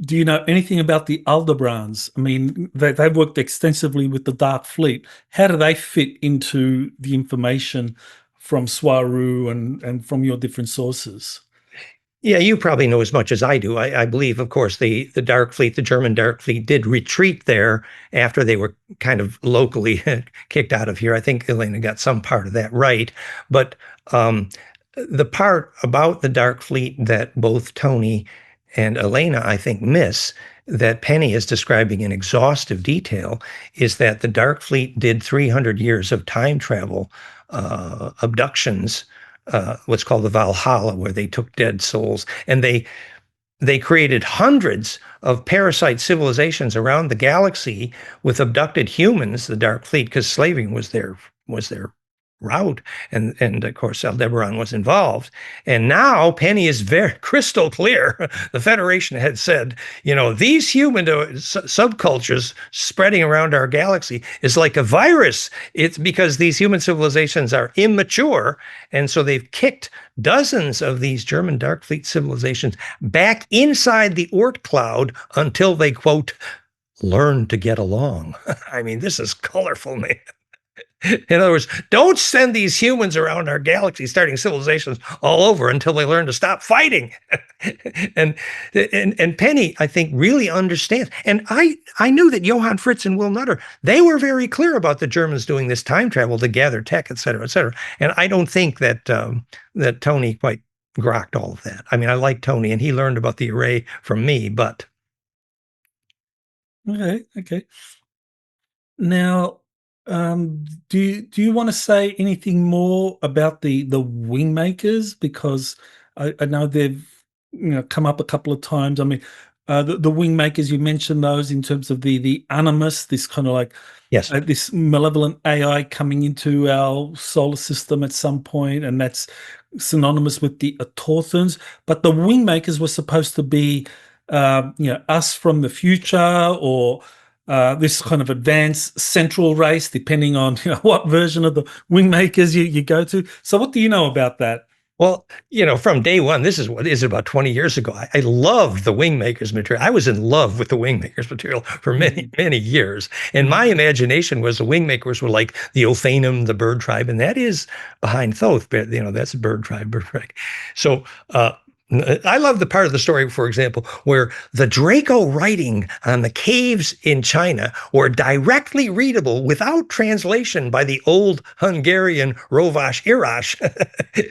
you know anything about the Aldebrands? I mean, they've worked extensively with the Dark Fleet. How do they fit into the information from Swaruu and from your different sources? Yeah, you probably know as much as I do. I believe, of course, the Dark Fleet, the German Dark Fleet, did retreat there after they were kind of locally kicked out of here. I think Elena got some part of that right. But the part about the Dark Fleet that both Tony and Elena, I think, miss, that Penny is describing in exhaustive detail, is that the Dark Fleet did 300 years of time travel abductions, what's called the Valhalla, where they took dead souls, and they created hundreds of parasite civilizations around the galaxy with abducted humans, the Dark Fleet, because slavery was their route, and of course Aldebaran was involved. And now Penny is very crystal clear. The Federation had said, these human subcultures spreading around our galaxy is like a virus. It's because these human civilizations are immature, and so they've kicked dozens of these German Dark Fleet civilizations back inside the Oort cloud until they, quote, learn to get along. I mean, this is colorful, man. In other words, don't send these humans around our galaxy starting civilizations all over until they learn to stop fighting. and Penny, I think, really understands. And I knew that Johann Fritz and Will Nutter, they were very clear about the Germans doing this time travel to gather tech, et cetera, et cetera. And I don't think that that Tony quite grokked all of that. I mean, I like Tony, and he learned about the array from me, but. Okay. Now, do you want to say anything more about the Wingmakers? Because I know they've come up a couple of times. I mean, the Wingmakers, you mentioned those in terms of the Animus, this kind of like this malevolent AI coming into our solar system at some point, and that's synonymous with the Etorthans. But the Wingmakers were supposed to be us from the future, or this kind of advanced central race, depending on what version of the Wingmakers you go to. So what do you know about that? Well, from day one, this is about 20 years ago. I loved the Wingmakers material. I was in love with the Wingmakers material for many, many years. And my imagination was the Wingmakers were like the Othanum, the bird tribe, and that is behind Thoth. But, that's a bird tribe. So I love the part of the story, for example, where the Draco writing on the caves in China were directly readable without translation by the old Hungarian Rovás Írás.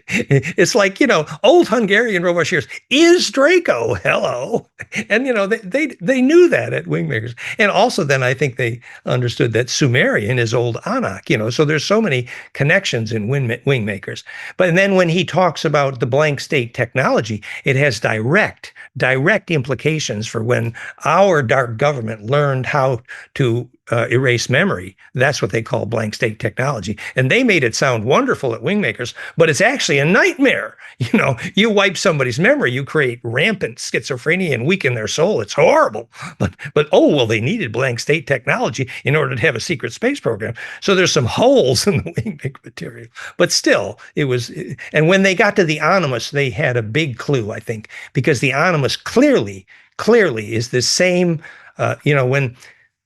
It's like, old Hungarian Rovás Írás is Draco. Hello. And, they knew that at Wingmakers. And also then I think they understood that Sumerian is old Anak, so there's so many connections in Wingmakers. But then when he talks about the blank state technology, it has direct implications for when our dark government learned how to erase memory. That's what they call blank state technology. And they made it sound wonderful at Wingmakers, but it's actually a nightmare. You wipe somebody's memory, you create rampant schizophrenia and weaken their soul. It's horrible. But they needed blank state technology in order to have a secret space program. So there's some holes in the Wingmaker material. But still, it was, and when they got to the Animus, they had a big clue, I think, because the Animus clearly is the same, when,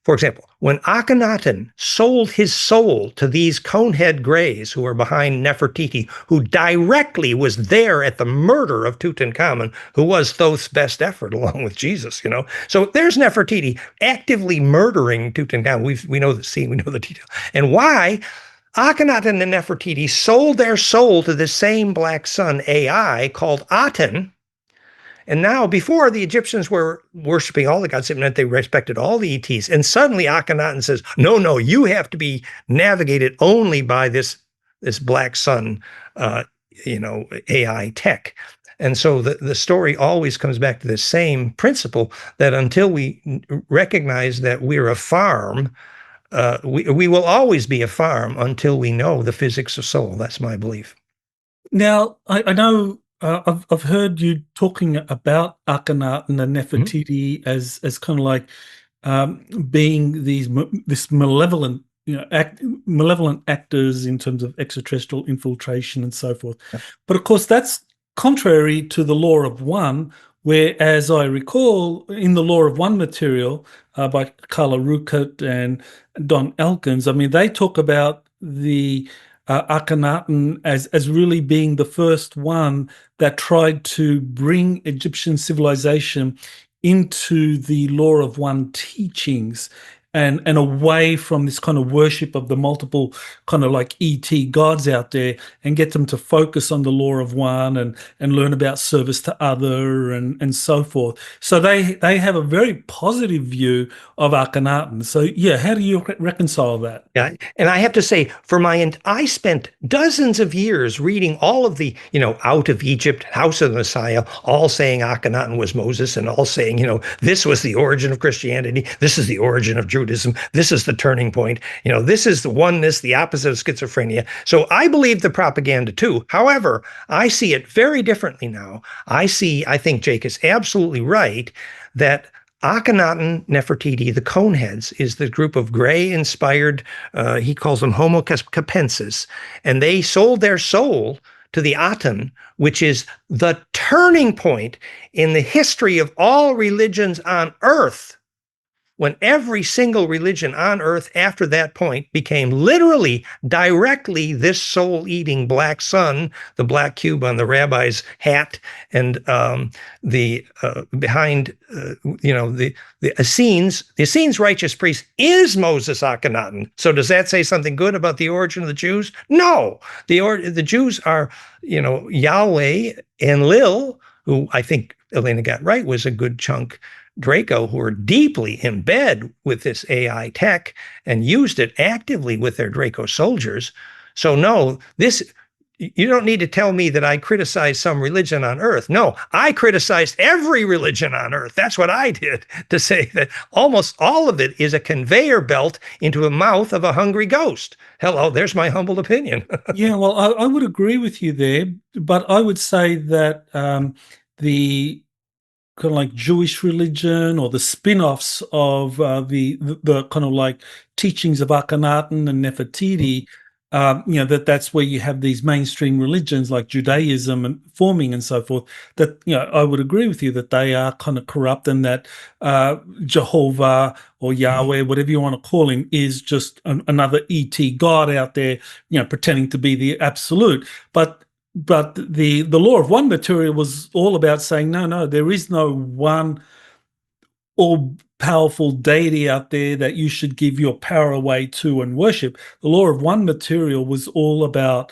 for example, when Akhenaten sold his soul to these conehead greys who were behind Nefertiti, who directly was there at the murder of Tutankhamun, who was Thoth's best effort along with Jesus, So there's Nefertiti actively murdering Tutankhamun. We know the scene, we know the detail. And why? Akhenaten and Nefertiti sold their soul to the same black sun AI called Aten. And now, before, the Egyptians were worshiping all the gods, it meant they respected all the ETs. And suddenly Akhenaten says, no, you have to be navigated only by this black sun, AI tech. And so the story always comes back to the same principle, that until we recognize that we're a farm, we will always be a farm until we know the physics of soul. That's my belief. Now, I know I've heard you talking about Akhenaten and Nefertiti as kind of like being this malevolent, malevolent actors in terms of extraterrestrial infiltration and so forth. Yeah. But of course, that's contrary to the Law of One, where, as I recall, in the Law of One material by Carla Ruckert and Don Elkins, I mean, they talk about the Akhenaten as really being the first one that tried to bring Egyptian civilization into the Law of One teachings and away from this kind of worship of the multiple kind of like ET gods out there, and get them to focus on the Law of One and learn about service to other and so forth. So they have a very positive view of Akhenaten. So yeah, how do you reconcile that? Yeah, and I have to say, I spent dozens of years reading all of the, Out of Egypt, House of the Messiah, all saying Akhenaten was Moses, and all saying, this was the origin of Christianity, this is the origin of Judaism, this is the turning point, this is the oneness, the opposite of schizophrenia. So I believe the propaganda too. However, I see it very differently now. I think Jake is absolutely right that Akhenaten, Nefertiti, the Coneheads, is the group of gray-inspired, he calls them Homo capensis, and they sold their soul to the Aten, which is the turning point in the history of all religions on Earth, when every single religion on Earth after that point became literally, directly this soul-eating black sun, the black cube on the rabbi's hat, and the Essenes righteous priest is Moses Akhenaten. So does that say something good about the origin of the Jews? No. The Jews are, Yahweh and Lil, who I think Elena got right, was a good chunk Draco, who are deeply in bed with this AI tech and used it actively with their Draco soldiers. So no, you don't need to tell me that I criticize some religion on Earth. No, I criticized every religion on Earth. That's what I did, to say that almost all of it is a conveyor belt into the mouth of a hungry ghost. Hello, there's my humble opinion. Yeah, well, I would agree with you there, but I would say that the kind of like Jewish religion or the spin-offs of the kind of like teachings of Akhenaten and Nefertiti, that's where you have these mainstream religions like Judaism and forming and so forth, that, I would agree with you that they are kind of corrupt, and that Jehovah or Yahweh, whatever you want to call him, is just another ET God out there, pretending to be the absolute. But but the law of one material was all about saying, no, there is no one all-powerful deity out there that you should give your power away to and worship. The law of one material was all about,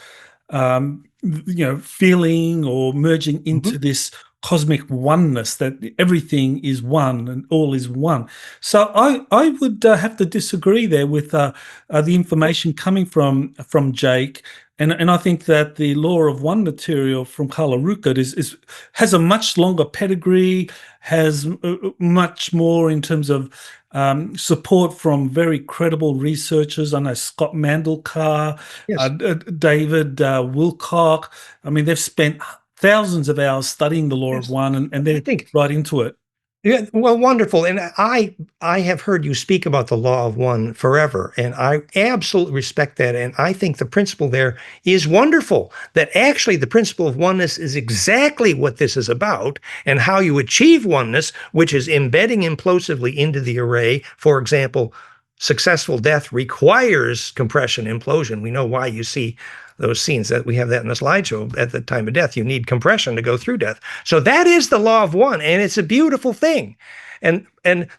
feeling or merging into this cosmic oneness, that everything is one and all is one. So I would have to disagree there with the information coming from Jake. And I think that the law of one material from Carla Ruckert has a much longer pedigree, has much more in terms of support from very credible researchers. I know Scott Mandelkar, Yes. David Wilcock. I mean, they've spent thousands of hours studying the law of one, and they're right into it. Yeah, well, wonderful. And I have heard you speak about the law of one forever, and I absolutely respect that. And I think the principle there is wonderful, that actually the principle of oneness is exactly what this is about, and how you achieve oneness, which is embedding implosively into the array. For example, successful death requires compression implosion. We know why you see those scenes that we have that in the slideshow. At the time of death, you need compression to go through death. So that is the law of one, and it's a beautiful thing. And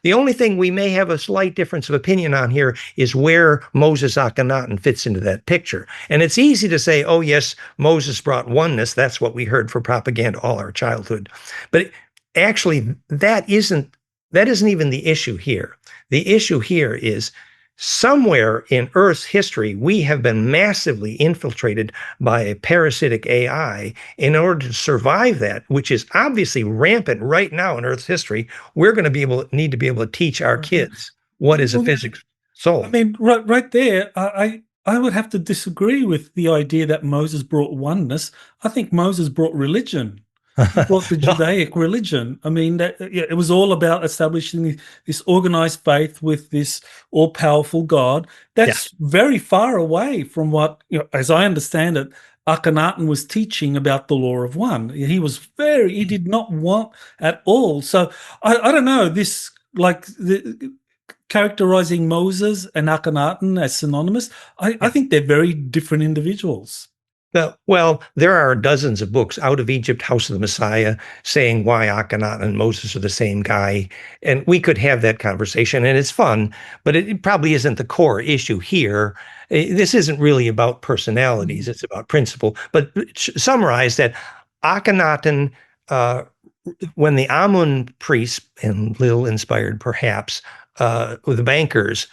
the only thing we may have a slight difference of opinion on here is where Moses Akhenaten fits into that picture. And it's easy to say, oh yes, Moses brought oneness. That's what we heard for propaganda all our childhood. But actually, that isn't even the issue here. The issue here is somewhere in Earth's history, we have been massively infiltrated by a parasitic AI. In order to survive that, which is obviously rampant right now in Earth's history, we're going to need to be able to teach our kids what is a physics soul. I mean, right there, I would have to disagree with the idea that Moses brought oneness. I think Moses brought religion. He brought the Judaic religion. I mean, it was all about establishing this organized faith with this all-powerful God. That's very far away from what, as I understand it, Akhenaten was teaching about the law of one. He did not want at all. So I don't know, characterizing Moses and Akhenaten as synonymous, I think they're very different individuals. Well, there are dozens of books, Out of Egypt, House of the Messiah, saying why Akhenaten and Moses are the same guy. And we could have that conversation, and it's fun, but it probably isn't the core issue here. This isn't really about personalities, it's about principle. But summarize that Akhenaten, when the Amun priests, and Lil inspired perhaps, with the bankers,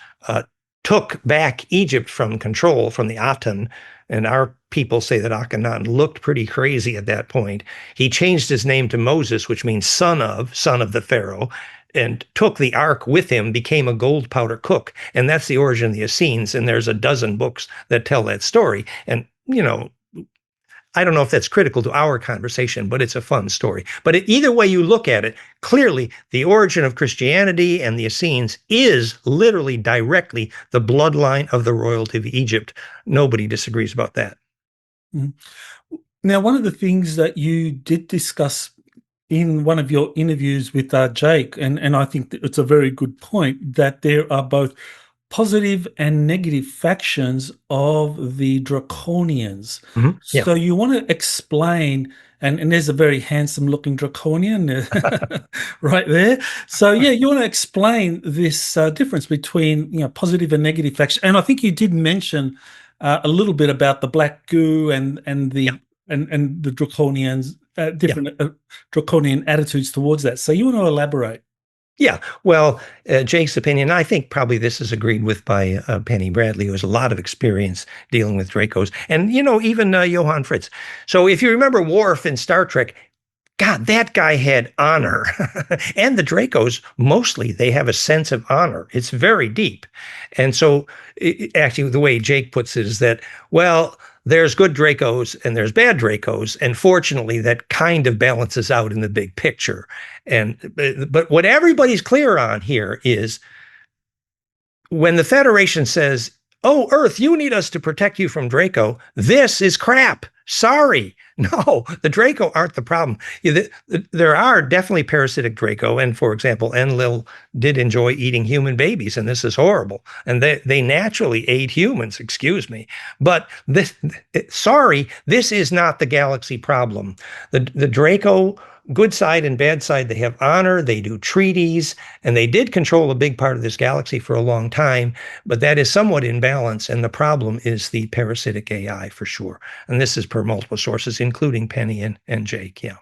took back Egypt from control from the Aten, and our people say that Akhenaten looked pretty crazy at that point. He changed his name to Moses, which means son of the Pharaoh, and took the ark with him, became a gold powder cook. And that's the origin of the Essenes. And there's a dozen books that tell that story. And, I don't know if that's critical to our conversation, but it's a fun story. But either way you look at it, clearly the origin of Christianity and the Essenes is literally directly the bloodline of the royalty of Egypt. Nobody disagrees about that. Now, one of the things that you did discuss in one of your interviews with Jake, and I think that it's a very good point, that there are both positive and negative factions of the Draconians. So you want to explain, and there's a very handsome looking Draconian right there. So you want to explain this difference between positive and negative factions. And I think you did mention a little bit about the black goo and the Draconians, different Draconian attitudes towards that. So you want to elaborate? Yeah, well, Jake's opinion, I think probably this is agreed with by Penny Bradley, who has a lot of experience dealing with Dracos, and even Johann Fritz. So if you remember Worf in Star Trek, God, that guy had honor. And the Dracos, mostly, they have a sense of honor. It's very deep. And so actually, the way Jake puts it is that, well, there's good Dracos and there's bad Dracos. And fortunately, that kind of balances out in the big picture. But what everybody's clear on here is when the Federation says, Oh, Earth, you need us to protect you from Draco. This is crap. Sorry. No, the Draco aren't the problem. There are definitely parasitic Draco. And for example, Enlil did enjoy eating human babies, and this is horrible. And they naturally ate humans, excuse me. But sorry, this is not the galaxy problem. The Draco, good side and bad side, they have honor, they do treaties, and they did control a big part of this galaxy for a long time, but that is somewhat in balance. And the problem is the parasitic AI for sure. And this is per multiple sources, including Penny and Jake. Yeah.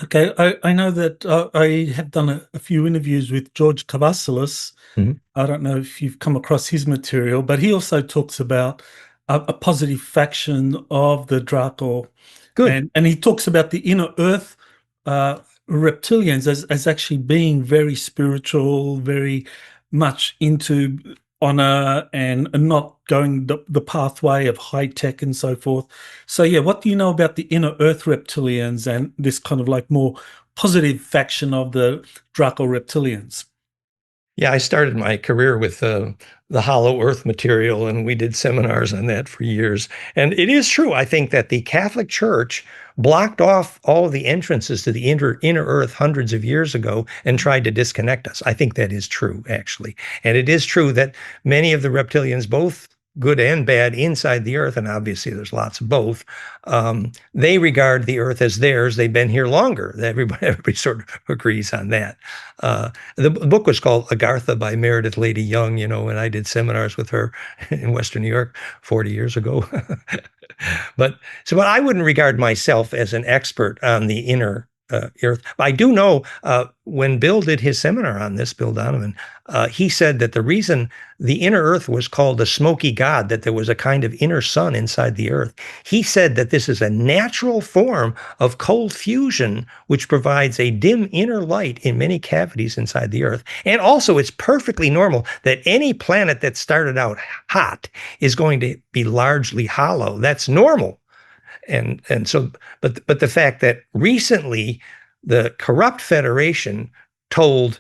Okay, I know that I have done a few interviews with George Cavassalis. Mhm. I don't know if you've come across his material, but he also talks about a positive faction of the Draco, Good. and he talks about the inner Earth uh, reptilians as actually being very spiritual, very much into honor and not going the pathway of high tech and so forth. So yeah, what do you know about the inner Earth reptilians and this kind of like more positive faction of the Draco reptilians? Yeah, I started my career with the hollow earth material, and we did seminars on that for years. And it is true, I think, that the Catholic Church blocked off all of the entrances to the inner earth hundreds of years ago and tried to disconnect us. I think that is true, actually. And it is true that many of the reptilians, both good and bad inside the earth, and obviously there's lots of both, they regard the earth as theirs. They've been here longer. Everybody sort of agrees on that. The book was called Agartha by Meredith Lady Young, and I did seminars with her in Western New York 40 years ago. But I wouldn't regard myself as an expert on the inner earth. I do know when Bill did his seminar on this, Bill Donovan, he said that the reason the inner earth was called the smoky god, that there was a kind of inner sun inside the earth. He said that this is a natural form of cold fusion, which provides a dim inner light in many cavities inside the earth. And also, it's perfectly normal that any planet that started out hot is going to be largely hollow. That's normal. And so, but the fact that recently the corrupt Federation told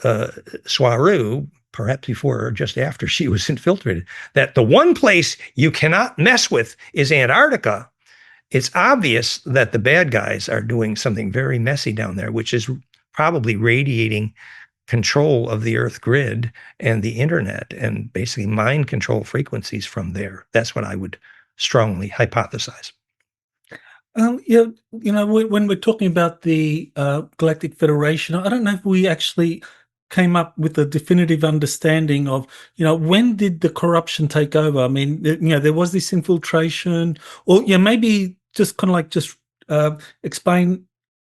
Swaruu, perhaps before or just after she was infiltrated, that the one place you cannot mess with is Antarctica. It's obvious that the bad guys are doing something very messy down there, which is probably radiating control of the Earth grid and the internet and basically mind control frequencies from there. That's what I would strongly hypothesize. Yeah, when we're talking about the Galactic Federation, I don't know if we actually came up with a definitive understanding of, when did the corruption take over? I mean, there was this infiltration, or maybe just kind of like just explain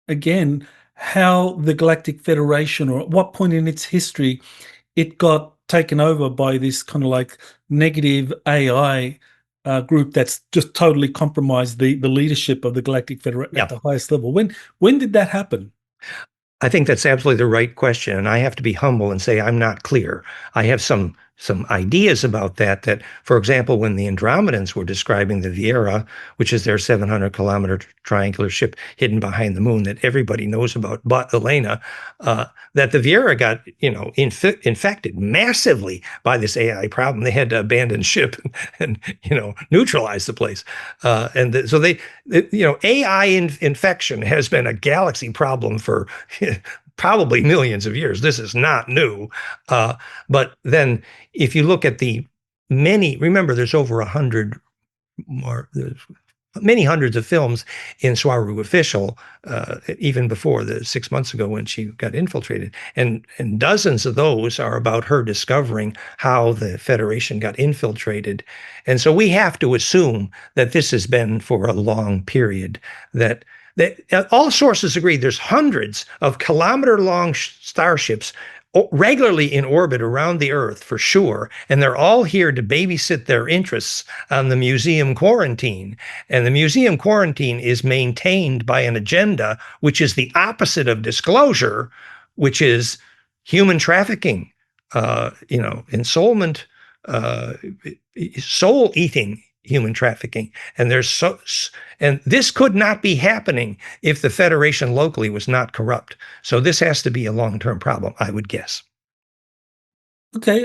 again how the Galactic Federation, or at what point in its history, it got taken over by this kind of like negative AI group that's just totally compromised the leadership of the Galactic Federation at the highest level. When did that happen? I think that's absolutely the right question, and I have to be humble and say I'm not clear. I have some ideas about that. That, for example, when the Andromedans were describing the Viera, which is their 700-kilometer triangular ship hidden behind the moon that everybody knows about, but Elena, that the Viera got infected massively by this AI problem. They had to abandon ship and neutralize the place, so they AI infection has been a galaxy problem for probably millions of years. This is not new. But then if you look at remember, there's over 100 more, many hundreds of films in Swaruu Official, even before the 6 months ago when she got infiltrated. And dozens of those are about her discovering how the Federation got infiltrated. And so we have to assume that this has been for a long period, that all sources agree there's hundreds of kilometer-long starships regularly in orbit around the Earth, for sure, and they're all here to babysit their interests on the museum quarantine. And the museum quarantine is maintained by an agenda which is the opposite of disclosure, which is human trafficking, ensoulment, soul-eating human trafficking. And and this could not be happening if the Federation locally was not corrupt. So this has to be a long-term problem, I would guess. Okay,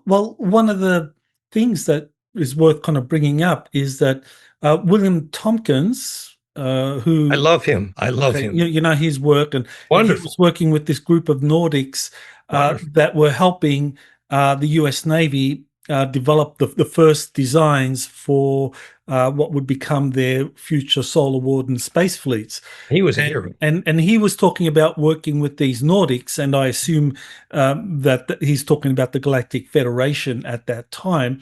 well, one of the things that is worth kind of bringing up is that William Tompkins, I who, love him. I love okay, him. you know his work, and he was Wonderful. working with this group of Nordics Wonderful. that were helping the US Navy develop the first designs for what would become their future solar warden space fleets. He was a And, hero. and he was talking about working with these Nordics, and I assume that he's talking about the Galactic Federation at that time.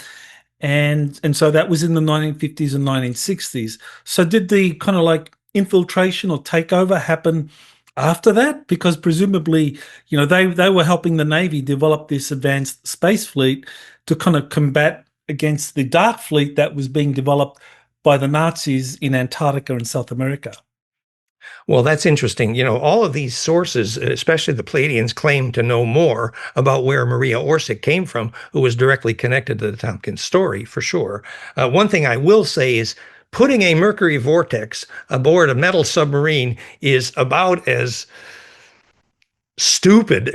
And so that was in the 1950s and 1960s. So did the kind of like infiltration or takeover happen after that? Because presumably, they were helping the Navy develop this advanced space fleet to kind of combat against the dark fleet that was being developed by the Nazis in Antarctica and South America. Well, that's interesting. All of these sources, especially the Pleiadians, claim to know more about where Maria Orsic came from, who was directly connected to the Tompkins story, for sure. One thing I will say is putting a mercury vortex aboard a metal submarine is about as stupid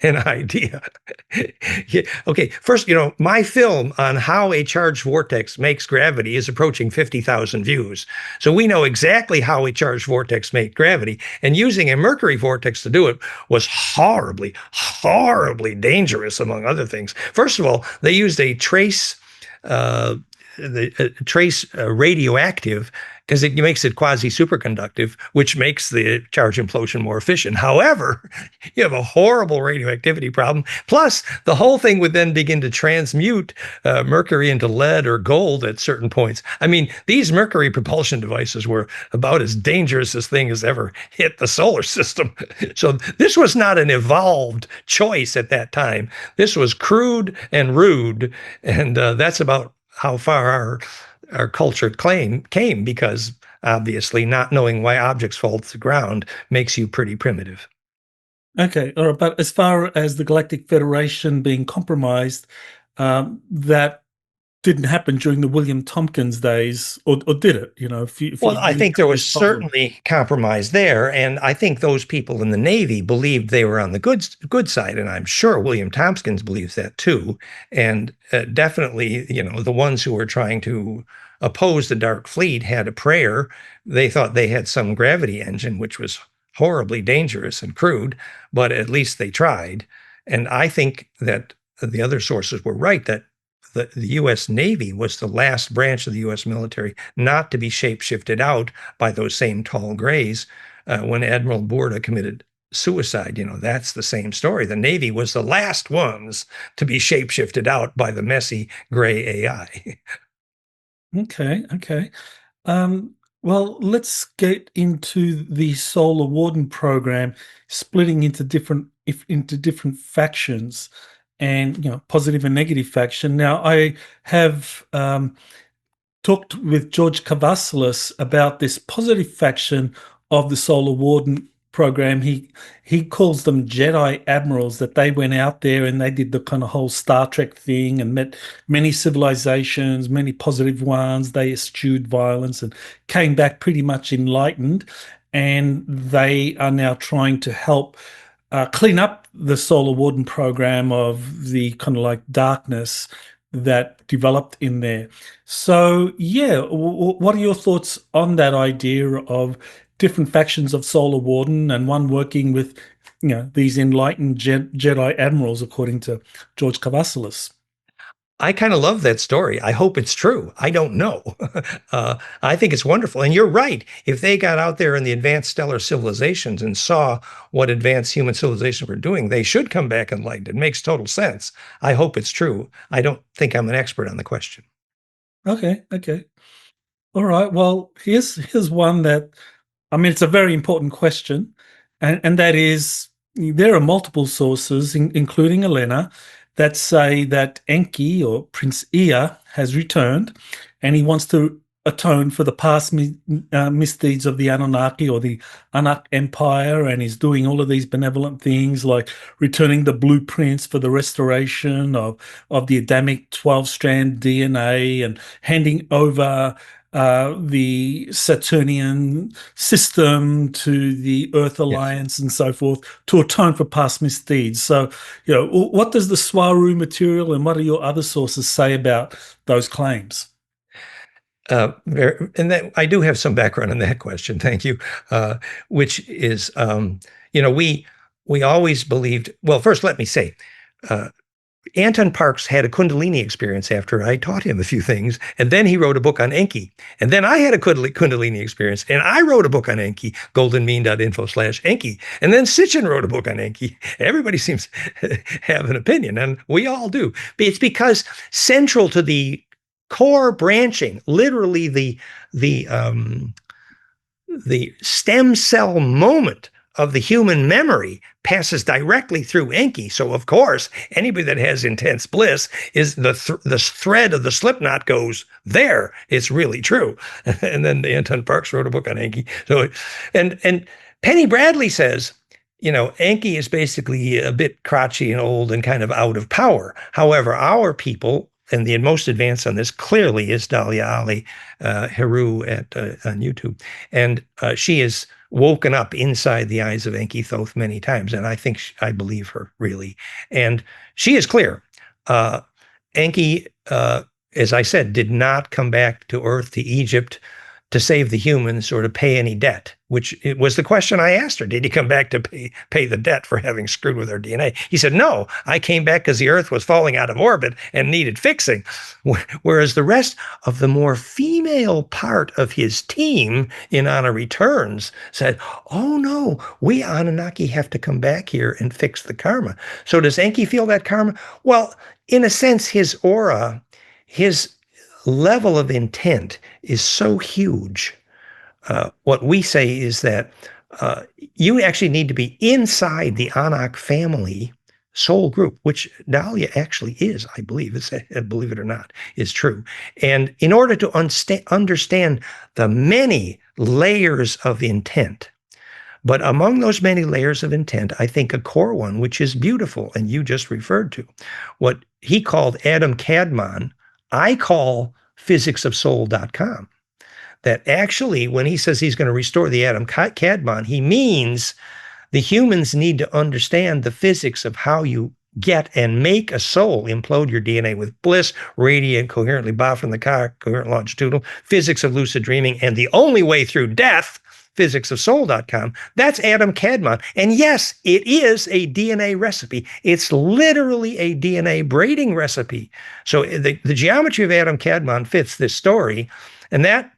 an idea. Yeah, okay, first, my film on how a charged vortex makes gravity is approaching 50,000 views. So we know exactly how a charged vortex makes gravity. And using a mercury vortex to do it was horribly, horribly dangerous, among other things. First of all, they used a trace radioactive because it makes it quasi-superconductive, which makes the charge implosion more efficient. However, you have a horrible radioactivity problem. Plus, the whole thing would then begin to transmute mercury into lead or gold at certain points. I mean, these mercury propulsion devices were about as dangerous as thing has ever hit the solar system. So this was not an evolved choice at that time. This was crude and rude, and that's about how far our culture came, because obviously not knowing why objects fall to the ground makes you pretty primitive. Okay, all right. But as far as the Galactic Federation being compromised, that didn't happen during the William Tompkins days, or did it? If Well, you I really think there have was this problem. certainly compromise there, and I think those people in the Navy believed they were on the good side, and I'm sure William Tompkins believes that too. And definitely, the ones who were trying to oppose the Dark Fleet had a prayer. They thought they had some gravity engine, which was horribly dangerous and crude, but at least they tried. And I think that the other sources were right, that the U.S. Navy was the last branch of the U.S. military not to be shapeshifted out by those same tall grays. When Admiral Boorda committed suicide, that's the same story. The Navy was the last ones to be shapeshifted out by the messy gray AI. Okay, okay. Well, let's get into the Solar Warden program, splitting into different factions, and positive and negative faction. Now, I have talked with George Cavassalis about this positive faction of the Solar Warden program. He calls them Jedi admirals, that they went out there and they did the kind of whole Star Trek thing and met many civilizations, many positive ones. They eschewed violence and came back pretty much enlightened. And they are now trying to help clean up the Solar Warden program of the kind of like darkness that developed in there. So, yeah, what are your thoughts on that idea of different factions of Solar Warden and one working with, these enlightened Jedi admirals, according to George Cavassalis? I kind of love that story. I hope it's true. I don't know. I think it's wonderful. And you're right. If they got out there in the advanced stellar civilizations and saw what advanced human civilizations were doing, they should come back enlightened. It makes total sense. I hope it's true. I don't think I'm an expert on the question. Okay, okay. All right. Well, here's one that, I mean, it's a very important question, and that is, there are multiple sources, including Elena, that say that Enki, or Prince Ea, has returned, and he wants to atone for the past misdeeds of the Anunnaki or the Anak Empire, and he's doing all of these benevolent things like returning the blueprints for the restoration of the Adamic 12-strand DNA and handing over the Saturnian system to the Earth Alliance and so forth to atone for past misdeeds. So, what does the Swaruu material and what are your other sources say about those claims? And that I do have some background in that question. Thank you. Which is, we always believed. Well, first, let me say, Anton Parks had a Kundalini experience after I taught him a few things, and then he wrote a book on Enki. And then I had a Kundalini experience, and I wrote a book on Enki, goldenmean.info/Enki. And then Sitchin wrote a book on Enki. Everybody seems to have an opinion, and we all do. But it's because central to the core branching, literally the stem cell moment of the human memory passes directly through Enki. So of course, anybody that has intense bliss is the thread of the slip knot goes there. It's really true. And then Anton Parks wrote a book on Enki. So, and Penny Bradley says, Enki is basically a bit crotchety and old and kind of out of power. However, our people, and the most advanced on this clearly is Dahlia Ali Heru on YouTube. And she is woken up inside the eyes of Enki Thoth many times. And I believe her, really. And she is clear. Enki, as I said, did not come back to Earth, to Egypt, to save the humans or to pay any debt, which it was the question I asked her. Did he come back to pay the debt for having screwed with our DNA? He said, no, I came back because the Earth was falling out of orbit and needed fixing. Whereas the rest of the more female part of his team in Anna Returns said, oh no, we Anunnaki have to come back here and fix the karma. So does Enki feel that karma? Well, in a sense, his aura, his level of intent is so huge. What we say is that you actually need to be inside the Anak family soul group, which Dahlia actually is, I believe, believe it or not, is true. And in order to understand the many layers of intent, but among those many layers of intent, I think a core one, which is beautiful, and you just referred to, what he called Adam Kadmon, I call physicsofsoul.com. That actually, when he says he's going to restore the Adam Kadmon, he means the humans need to understand the physics of how you get and make a soul, implode your DNA with bliss, radiant, coherently bow from the car, coherent longitudinal, physics of lucid dreaming, and the only way through death, physicsofsoul.com. That's Adam Kadmon. And yes, it is a DNA recipe. It's literally a DNA braiding recipe. So the geometry of Adam Kadmon fits this story. And that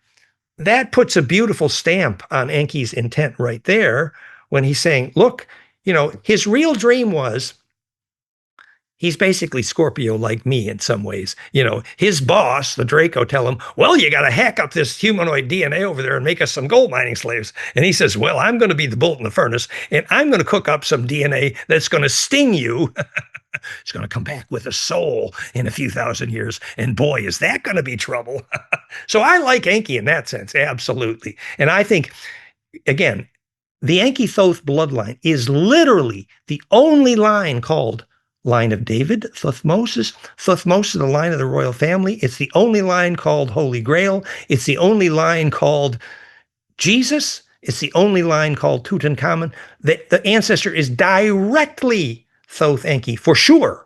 puts a beautiful stamp on Enki's intent right there when he's saying, look, his real dream was, he's basically Scorpio like me in some ways. His boss, the Draco, tell him, well, you got to hack up this humanoid DNA over there and make us some gold mining slaves. And he says, well, I'm going to be the bolt in the furnace, and I'm going to cook up some DNA that's going to sting you. It's going to come back with a soul in a few thousand years. And boy, is that going to be trouble. So I like Enki in that sense. Absolutely. And I think, again, the Enki Thoth bloodline is literally the only line called line of David, Thutmose. Thutmose is the line of the royal family. It's the only line called Holy Grail. It's the only line called Jesus. It's the only line called Tutankhamun. The ancestor is directly Thoth Enki, for sure.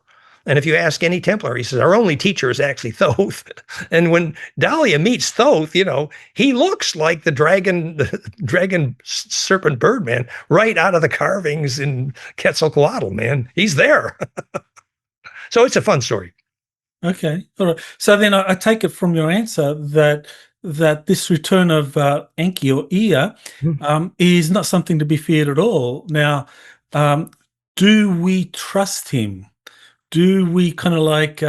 And if you ask any Templar, he says, our only teacher is actually Thoth. And when Dahlia meets Thoth, he looks like the dragon serpent bird man right out of the carvings in Quetzalcoatl, man. He's there. So it's a fun story. Okay. All right. So then I take it from your answer that this return of Enki or Ea is not something to be feared at all. Now, do we trust him? Do we kind of like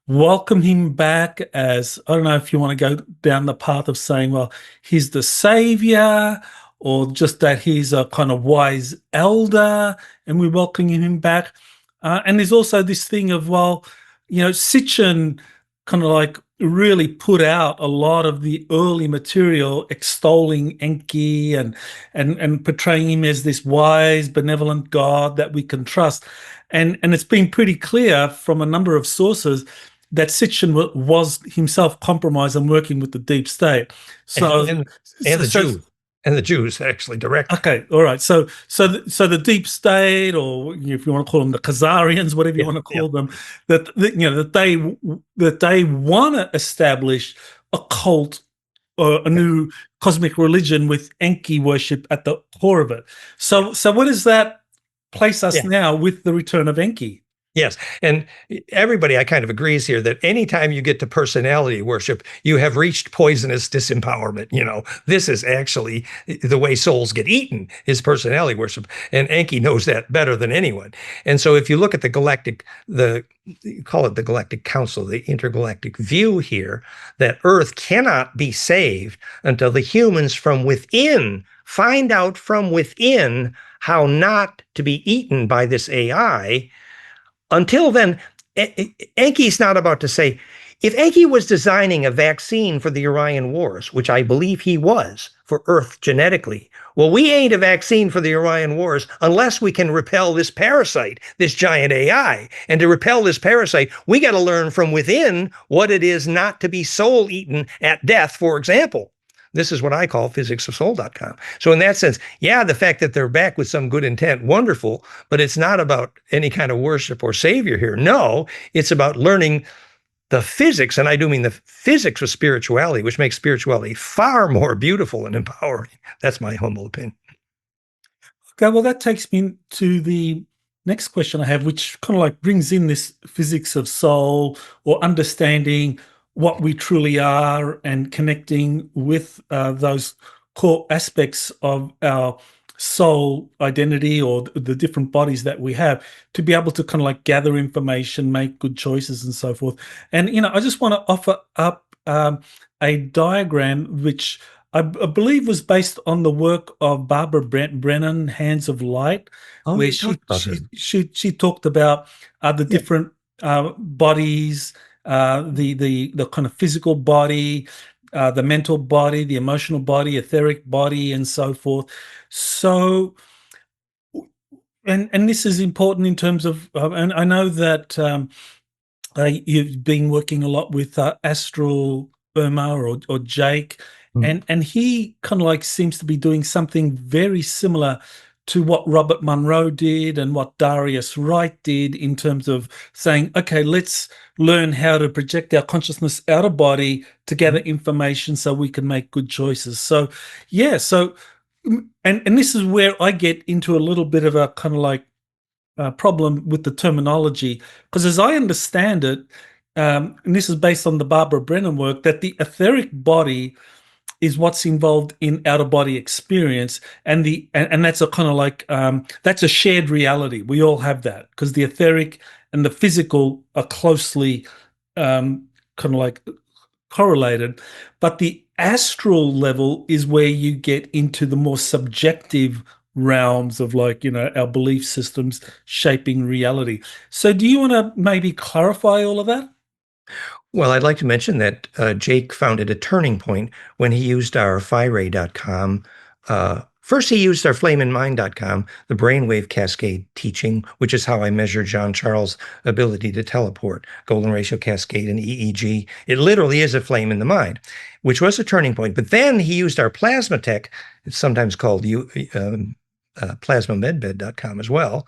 welcome him back as, I don't know if you want to go down the path of saying, well, he's the savior, or just that he's a kind of wise elder and we're welcoming him back? And there's also this thing of, well, Sitchin kind of like really put out a lot of the early material extolling Enki and portraying him as this wise, benevolent God that we can trust. And it's been pretty clear from a number of sources that Sitchin was himself compromised and working with the deep state. So, and the Jews. And the Jews actually directly. Okay, all right. So the deep state, or if you want to call them the Khazarians, whatever you want to call them, that they want to establish a cult or a new cosmic religion with Enki worship at the core of it. So where does that place us now with the return of Enki? Yes. And everybody, I kind of agrees here that anytime you get to personality worship, you have reached poisonous disempowerment. This is actually the way souls get eaten, is personality worship. And Enki knows that better than anyone. And so if you look at you call it the Galactic Council, the intergalactic view here, that Earth cannot be saved until the humans from within find out from within how not to be eaten by this AI. Until then, Enki's not about to say, if Enki was designing a vaccine for the Orion Wars, which I believe he was for Earth genetically, well, we ain't a vaccine for the Orion Wars unless we can repel this parasite, this giant AI. And to repel this parasite, we got to learn from within what it is not to be soul eaten at death, for example. This is what I call physicsofsoul.com. So in that sense, the fact that they're back with some good intent, wonderful, but it's not about any kind of worship or savior here. No, it's about learning the physics, and I do mean the physics of spirituality, which makes spirituality far more beautiful and empowering. That's my humble opinion. Okay, well, that takes me to the next question I have, which kind of like brings in this physics of soul, or understanding what we truly are and connecting with those core aspects of our soul identity, or the different bodies that we have, to be able to kind of like gather information, make good choices and so forth. And, I just want to offer up a diagram which I believe was based on the work of Barbara Brennan, Hands of Light, where she talked about the different bodies, the kind of physical body, the mental body, the emotional body, etheric body, and so forth. So, and this is important in terms of, and I know that you've been working a lot with Astral Burma or Jake, and he kind of like seems to be doing something very similar to what Robert Monroe did and what Darius Wright did, in terms of saying, okay, let's learn how to project our consciousness out of body to gather information so we can make good choices. So, and this is where I get into a little bit of a kind of like problem with the terminology, because as I understand it, and this is based on the Barbara Brennan work, that the etheric body is what's involved in out-of-body experience, and that's a kind of like that's a shared reality. We all have that, because the etheric and the physical are closely kind of like correlated. But the astral level is where you get into the more subjective realms of, like, our belief systems shaping reality. So do you want to maybe clarify all of that? Well, I'd like to mention that Jake founded a turning point when he used our phyray.com. First, he used our flameinmind.com, the brainwave cascade teaching, which is how I measure John Charles' ability to teleport, golden ratio cascade and EEG. It literally is a flame in the mind, which was a turning point. But then he used our plasma tech, it's sometimes called plasmamedbed.com as well.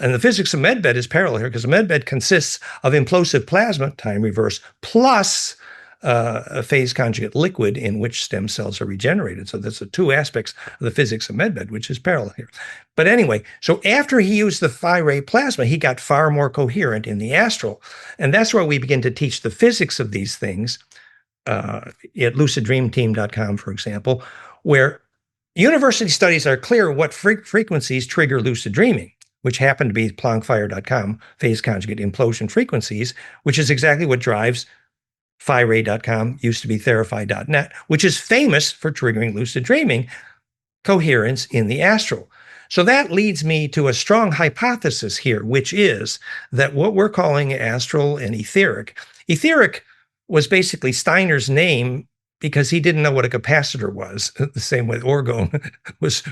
And the physics of medbed is parallel here, because a medbed consists of implosive plasma, time reverse, plus a phase conjugate liquid in which stem cells are regenerated. So that's the two aspects of the physics of medbed, which is parallel here. But anyway, so after he used the phi-ray plasma, he got far more coherent in the astral. And that's where we begin to teach the physics of these things at luciddreamteam.com, for example, where university studies are clear what frequencies trigger lucid dreaming, which happen to be plankfire.com, phase conjugate implosion frequencies, which is exactly what drives phyray.com, used to be therapy.net, which is famous for triggering lucid dreaming coherence in the astral. So that leads me to a strong hypothesis here, which is that what we're calling astral and etheric was basically Steiner's name because he didn't know what a capacitor was, the same way orgone was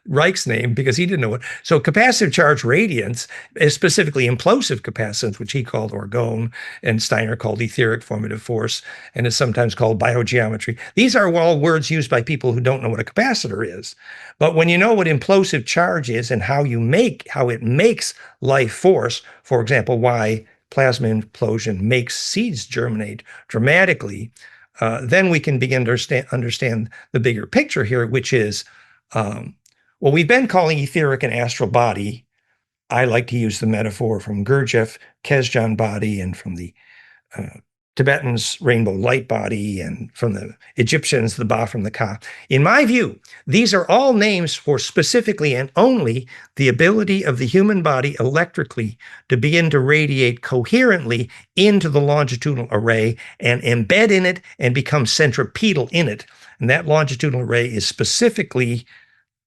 Reich's name because he didn't know it. So capacitive charge radiance is specifically implosive capacitance, which he called orgone and Steiner called etheric formative force and is sometimes called biogeometry. These are all words used by people who don't know what a capacitor is. But when you know what implosive charge is and how it makes life force, for example, why plasma implosion makes seeds germinate dramatically, then we can begin to understand the bigger picture here, which is what we've been calling etheric and astral body. I like to use the metaphor from Gurdjieff, Kesjan body, and from the Tibetans, rainbow light body, and from the Egyptians, the Ba from the Ka. In my view, these are all names for specifically and only the ability of the human body electrically to begin to radiate coherently into the longitudinal array and embed in it and become centripetal in it. And that longitudinal array is specifically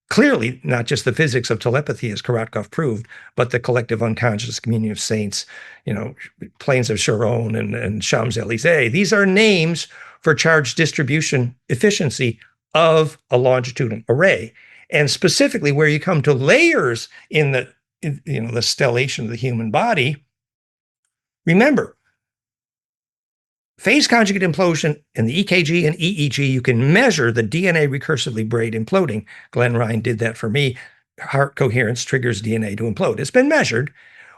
clearly not just the physics of telepathy, as Korotkov proved, but the collective unconscious communion of saints, planes of Charon and Champs-Élysées. These are names for charge distribution efficiency of a longitudinal array. And specifically where you come to layers in the stellation of the human body, remember, phase conjugate implosion in the EKG and EEG, you can measure the DNA recursively braid imploding. Glenn Ryan did that for me. Heart coherence triggers DNA to implode. It's been measured.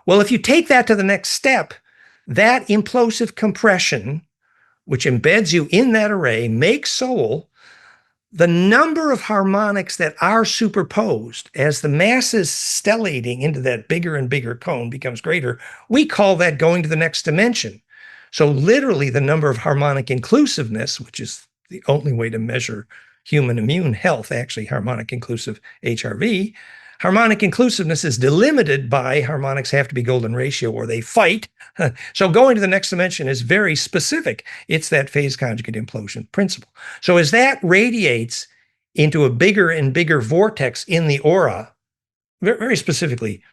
Well, if you take that to the next step, that implosive compression, which embeds you in that array, makes soul. The number of harmonics that are superposed as the masses stellating into that bigger and bigger cone becomes greater, we call that going to the next dimension. So literally the number of harmonic inclusiveness, which is the only way to measure human immune health, actually harmonic inclusive HRV, harmonic inclusiveness is delimited by harmonics have to be golden ratio or they fight. So going to the next dimension is very specific. It's that phase conjugate implosion principle. So as that radiates into a bigger and bigger vortex in the aura, very specifically,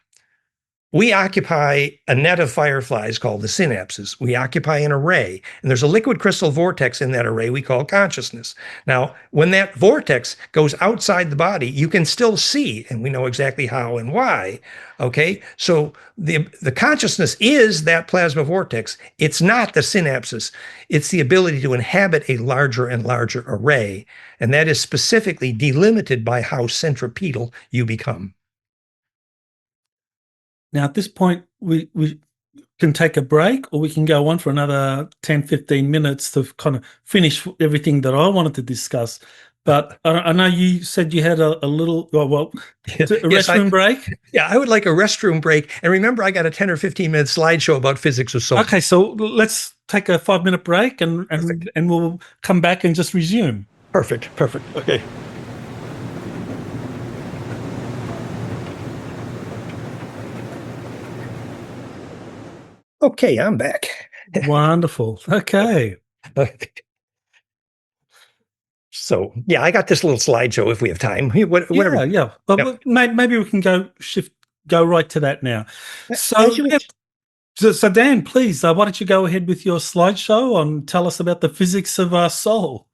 we occupy a net of fireflies called the synapses. We occupy an array, and there's a liquid crystal vortex in that array we call consciousness. Now, when that vortex goes outside the body, you can still see, and we know exactly how and why, okay? So the consciousness is that plasma vortex. It's not the synapses. It's the ability to inhabit a larger and larger array, and that is specifically delimited by how centripetal you become. Now, at this point, we can take a break or we can go on for another 10, 15 minutes to kind of finish everything that I wanted to discuss. But I know you said you had a little, restroom break? Yeah, I would like a restroom break. And remember, I got a 10 or 15-minute slideshow about physics of soul. Okay, so let's take a 5-minute break and we'll come back and just resume. Perfect. Okay. Okay, I'm back. Wonderful. Okay. So, yeah, I got this little slideshow if we have time. Whatever. Yeah. But maybe we can go right to that now. So Dan, please, why don't you go ahead with your slideshow and tell us about the physics of our soul?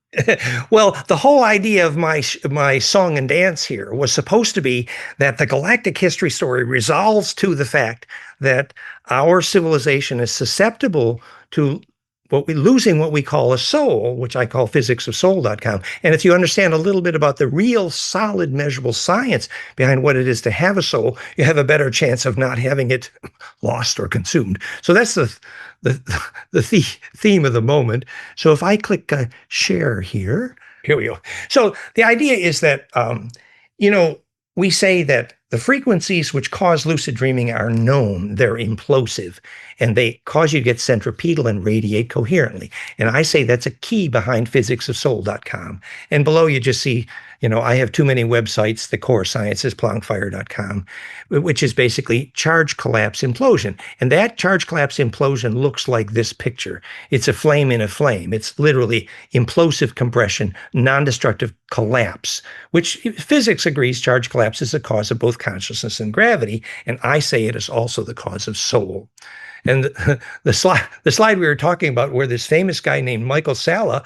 Well, the whole idea of my song and dance here was supposed to be that the galactic history story resolves to the fact that our civilization is susceptible to losing what we call a soul, which I call physicsofsoul.com. And if you understand a little bit about the real solid measurable science behind what it is to have a soul, you have a better chance of not having it lost or consumed. So that's the theme of the moment. So if I click share here we go. So the idea is that, we say that the frequencies which cause lucid dreaming are known. They're implosive, and they cause you to get centripetal and radiate coherently. And I say that's a key behind physicsofsoul.com. And below you just see, I have too many websites. The core science is plankfire.com, which is basically charge collapse implosion. And that charge collapse implosion looks like this picture. It's a flame in a flame. It's literally implosive compression, non-destructive collapse, which physics agrees charge collapse is the cause of both consciousness and gravity. And I say it is also the cause of soul. And the slide we were talking about, where this famous guy named Michael Salla,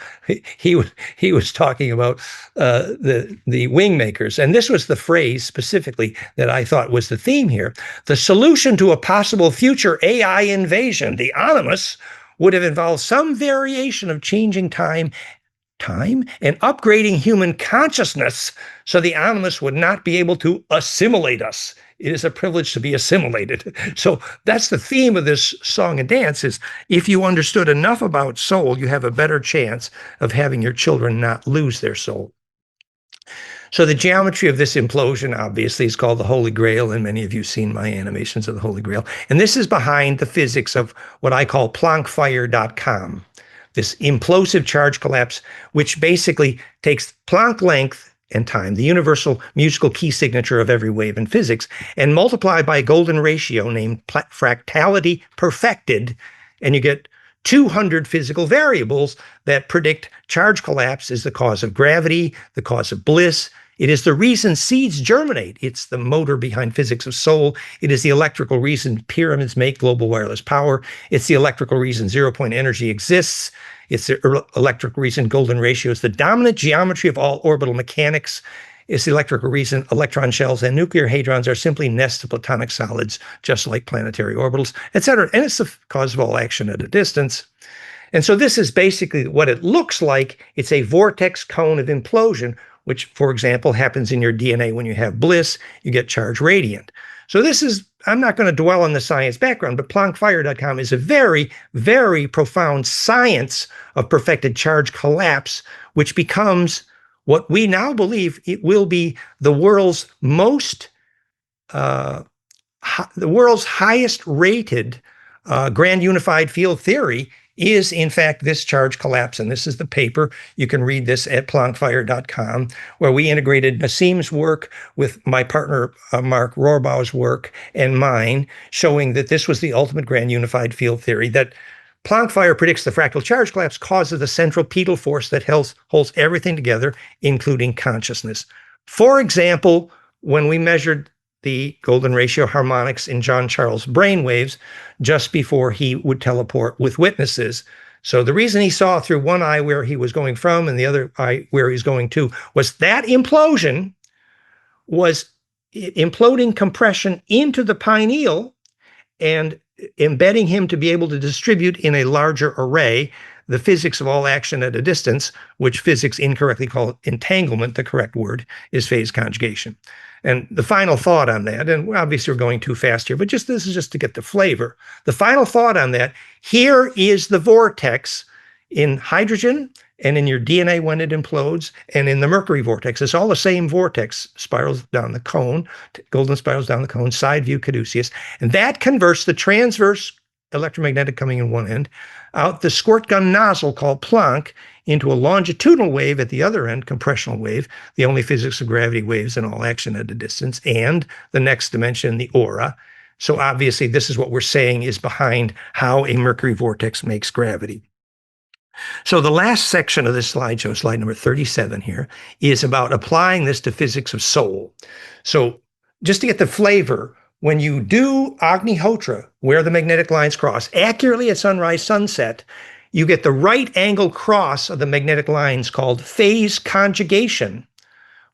he was talking about the Wingmakers, and this was the phrase specifically that I thought was the theme here. The solution to a possible future AI invasion, the Animus, would have involved some variation of changing time and upgrading human consciousness so the Animus would not be able to assimilate us. It is a privilege to be assimilated. So that's the theme of this song and dance, is if you understood enough about soul, you have a better chance of having your children not lose their soul. So the geometry of this implosion, obviously, is called the Holy Grail, and many of you have seen my animations of the Holy Grail. And this is behind the physics of what I call Planckfire.com. This implosive charge collapse, which basically takes Planck length and time, the universal musical key signature of every wave in physics, and multiply by a golden ratio named fractality perfected, and you get 200 physical variables that predict charge collapse is the cause of gravity, the cause of bliss. It is the reason seeds germinate. It's the motor behind physics of soul. It is the electrical reason pyramids make global wireless power. It's the electrical reason zero-point energy exists. It's the electrical reason golden ratio is the dominant geometry of all orbital mechanics. It's the electrical reason electron shells and nuclear hadrons are simply nests of platonic solids, just like planetary orbitals, etc. And it's the cause of all action at a distance. And so this is basically what it looks like. It's a vortex cone of implosion, which, for example, happens in your DNA when you have bliss, you get charge radiant. So this is, I'm not going to dwell on the science background, but Planckfire.com is a very, very profound science of perfected charge collapse, which becomes what we now believe it will be the world's highest rated grand unified field theory is in fact this charge collapse. And this is the paper. You can read this at Planckfire.com, where we integrated Nassim's work with my partner Mark Rohrbaugh's work and mine, showing that this was the ultimate grand unified field theory, that Planckfire predicts the fractal charge collapse causes the centripetal force that holds everything together, including consciousness. For example, when we measured the golden ratio harmonics in John Charles' brainwaves just before he would teleport with witnesses. So the reason he saw through one eye where he was going from and the other eye where he's going to was that implosion was imploding compression into the pineal and embedding him to be able to distribute in a larger array the physics of all action at a distance, which physics incorrectly call entanglement. The correct word is phase conjugation. And the final thought on that, and obviously we're going too fast here, but this is just to get the flavor. The final thought on that, here is the vortex in hydrogen and in your DNA when it implodes, and in the mercury vortex. It's all the same vortex, spirals down the cone, golden spirals down the cone, side view caduceus, and that converts the transverse electromagnetic coming in one end, out the squirt gun nozzle called Planck, into a longitudinal wave at the other end, compressional wave, the only physics of gravity waves and all action at a distance, and the next dimension, the aura. So obviously this is what we're saying is behind how a mercury vortex makes gravity. So the last section of this slideshow, slide number 37 here, is about applying this to physics of soul. So just to get the flavor, when you do Agnihotra, where the magnetic lines cross, accurately at sunrise, sunset, you get the right angle cross of the magnetic lines called phase conjugation,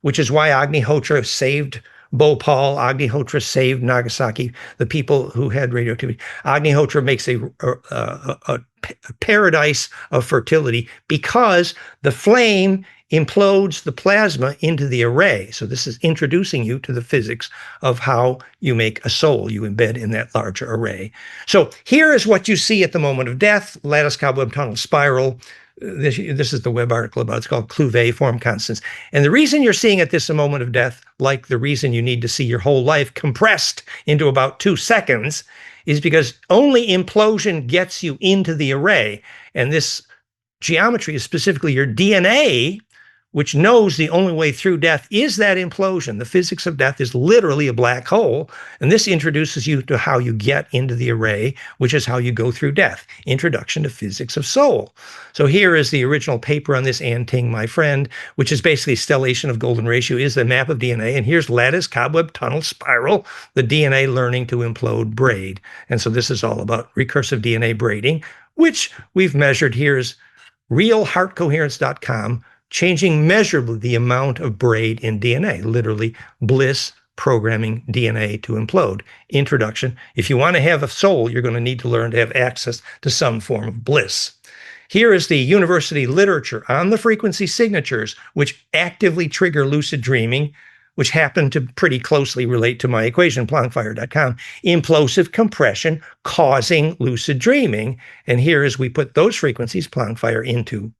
which is why Agnihotra saved Bhopal, Agnihotra saved Nagasaki, the people who had radioactivity. Agnihotra makes a paradise of fertility because the flame implodes the plasma into the array. So this is introducing you to the physics of how you make a soul you embed in that larger array. So here is what you see at the moment of death, lattice cobweb tunnel spiral. This is the web article about, it's called Clouvet form constants. And the reason you're seeing at this a moment of death, like the reason you need to see your whole life compressed into about 2 seconds, is because only implosion gets you into the array. And this geometry is specifically your DNA, which knows the only way through death is that implosion. The physics of death is literally a black hole. And this introduces you to how you get into the array, which is how you go through death. Introduction to Physics of Soul. So here is the original paper on this, Ann Ting, my friend, which is basically stellation of golden ratio, is the map of DNA. And here's lattice, cobweb, tunnel, spiral, the DNA learning to implode braid. And so this is all about recursive DNA braiding, which we've measured. Here's realheartcoherence.com, changing measurably the amount of braid in DNA, literally bliss programming DNA to implode. Introduction. If you want to have a soul, you're going to need to learn to have access to some form of bliss. Here is the university literature on the frequency signatures, which actively trigger lucid dreaming, which happen to pretty closely relate to my equation, Planckfire.com, implosive compression causing lucid dreaming. And here is we put those frequencies, Planckfire, into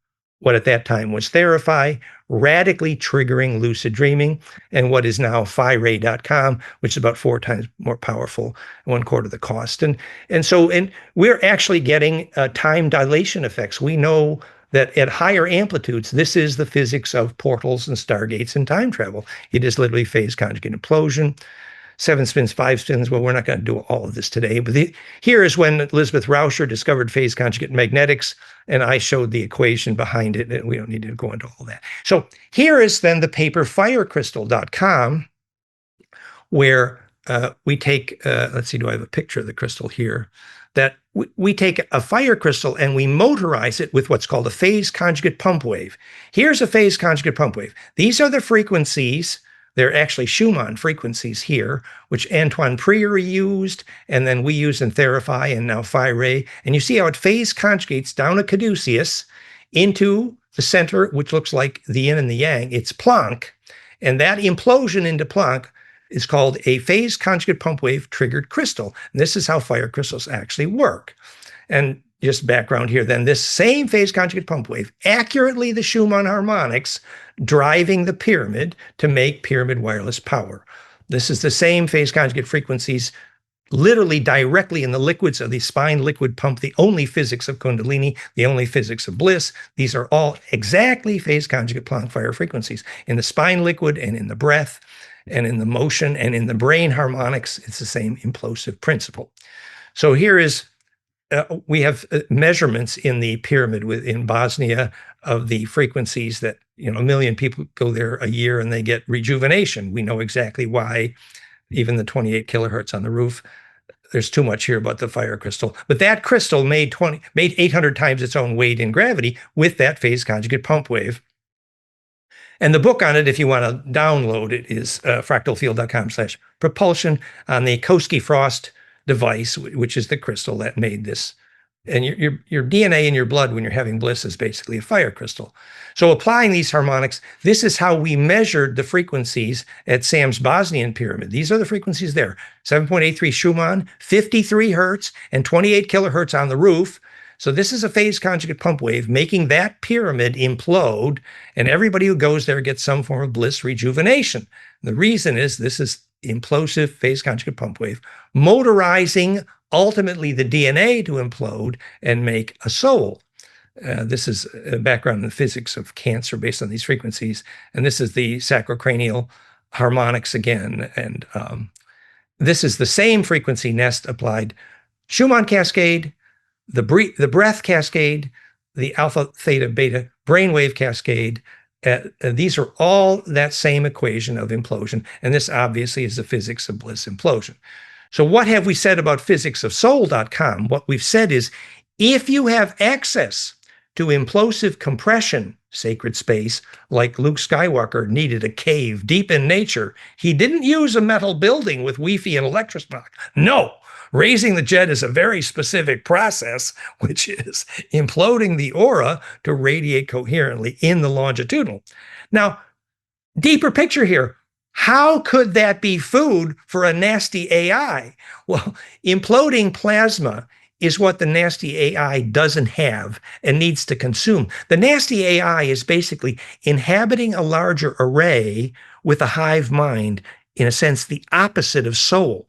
what at that time was Therify, radically triggering lucid dreaming, and what is now PhiRay.com, which is about 4 times more powerful, 1/4 the cost. And we're actually getting time dilation effects. We know that at higher amplitudes, this is the physics of portals and stargates and time travel. It is literally phase conjugate implosion. 7 spins, 5 spins. Well, we're not going to do all of this today, but here is when Elizabeth Rauscher discovered phase conjugate magnetics, and I showed the equation behind it, and we don't need to go into all that. So here is then the paper firecrystal.com, where we take, let's see, do I have a picture of the crystal here? That we take a fire crystal and we motorize it with what's called a phase conjugate pump wave. Here's a phase conjugate pump wave. These are the frequencies. They're actually Schumann frequencies here, which Antoine Prieur used, and then we use in Therify and now PhiRay. And you see how it phase conjugates down a caduceus into the center, which looks like the yin and the yang. It's Planck. And that implosion into Planck is called a phase conjugate pump wave triggered crystal. And this is how fire crystals actually work. And just background here, then this same phase conjugate pump wave, accurately the Schumann harmonics, driving the pyramid to make pyramid wireless power. This is the same phase conjugate frequencies, literally directly in the liquids of the spine liquid pump, the only physics of Kundalini, the only physics of bliss. These are all exactly phase conjugate Planck-Fire frequencies in the spine liquid and in the breath and in the motion and in the brain harmonics. It's the same implosive principle. So here is, we have measurements in the pyramid in Bosnia of the frequencies that, 1 million people go there a year and they get rejuvenation. We know exactly why, even the 28 kilohertz on the roof. There's too much here about the fire crystal. But that crystal made 800 times its own weight in gravity with that phase conjugate pump wave. And the book on it, if you want to download it, is fractalfield.com/propulsion on the Koski-Frost device, which is the crystal that made this. And your DNA in your blood when you're having bliss is basically a fire crystal. So applying these harmonics, this is how we measured the frequencies at Sam's Bosnian pyramid. These are the frequencies there: 7.83 Schumann, 53 hertz, and 28 kilohertz on the roof. So this is a phase conjugate pump wave making that pyramid implode, and everybody who goes there gets some form of bliss rejuvenation. The reason is this is implosive phase conjugate pump wave, motorizing ultimately the DNA to implode and make a soul. This is a background in the physics of cancer based on these frequencies. And this is the sacrocranial harmonics again. And this is the same frequency nest applied Schumann cascade, the breath cascade, the alpha, theta, beta brainwave cascade. These are all that same equation of implosion. And this obviously is the physics of bliss implosion. So what have we said about physicsofsoul.com? What we've said is, if you have access to implosive compression, sacred space, like Luke Skywalker needed a cave deep in nature, he didn't use a metal building with Wi-Fi and electroshock. No, raising the jet is a very specific process, which is imploding the aura to radiate coherently in the longitudinal. Now, deeper picture here. How could that be food for a nasty AI? Well, imploding plasma is what the nasty AI doesn't have and needs to consume. The nasty AI is basically inhabiting a larger array with a hive mind, in a sense, the opposite of soul.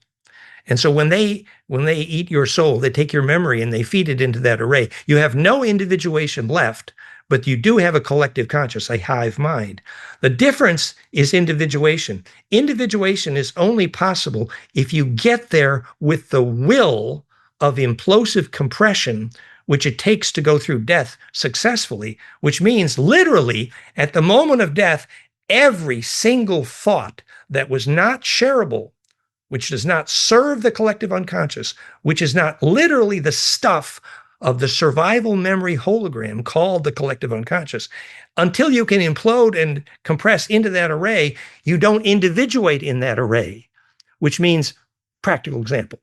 And so when they eat your soul, they take your memory and they feed it into that array. You have no individuation left, but you do have a collective conscious, a hive mind. The difference is individuation. Individuation is only possible if you get there with the will of implosive compression, which it takes to go through death successfully, which means literally at the moment of death, every single thought that was not shareable, which does not serve the collective unconscious, which is not literally the stuff of the survival memory hologram called the collective unconscious, until you can implode and compress into that array, you don't individuate in that array, which means, practical example,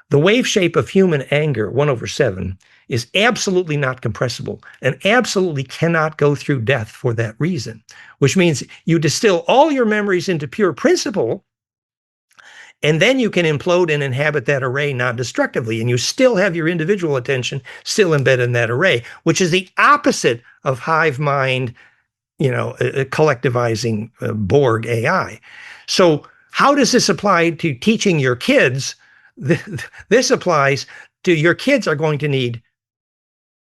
the wave shape of human anger, 1/7, is absolutely not compressible and absolutely cannot go through death for that reason, which means you distill all your memories into pure principle, and then you can implode and inhabit that array non-destructively, and you still have your individual attention still embedded in that array, which is the opposite of hive mind, collectivizing Borg AI. So how does this apply to teaching your kids? This applies to your kids are going to need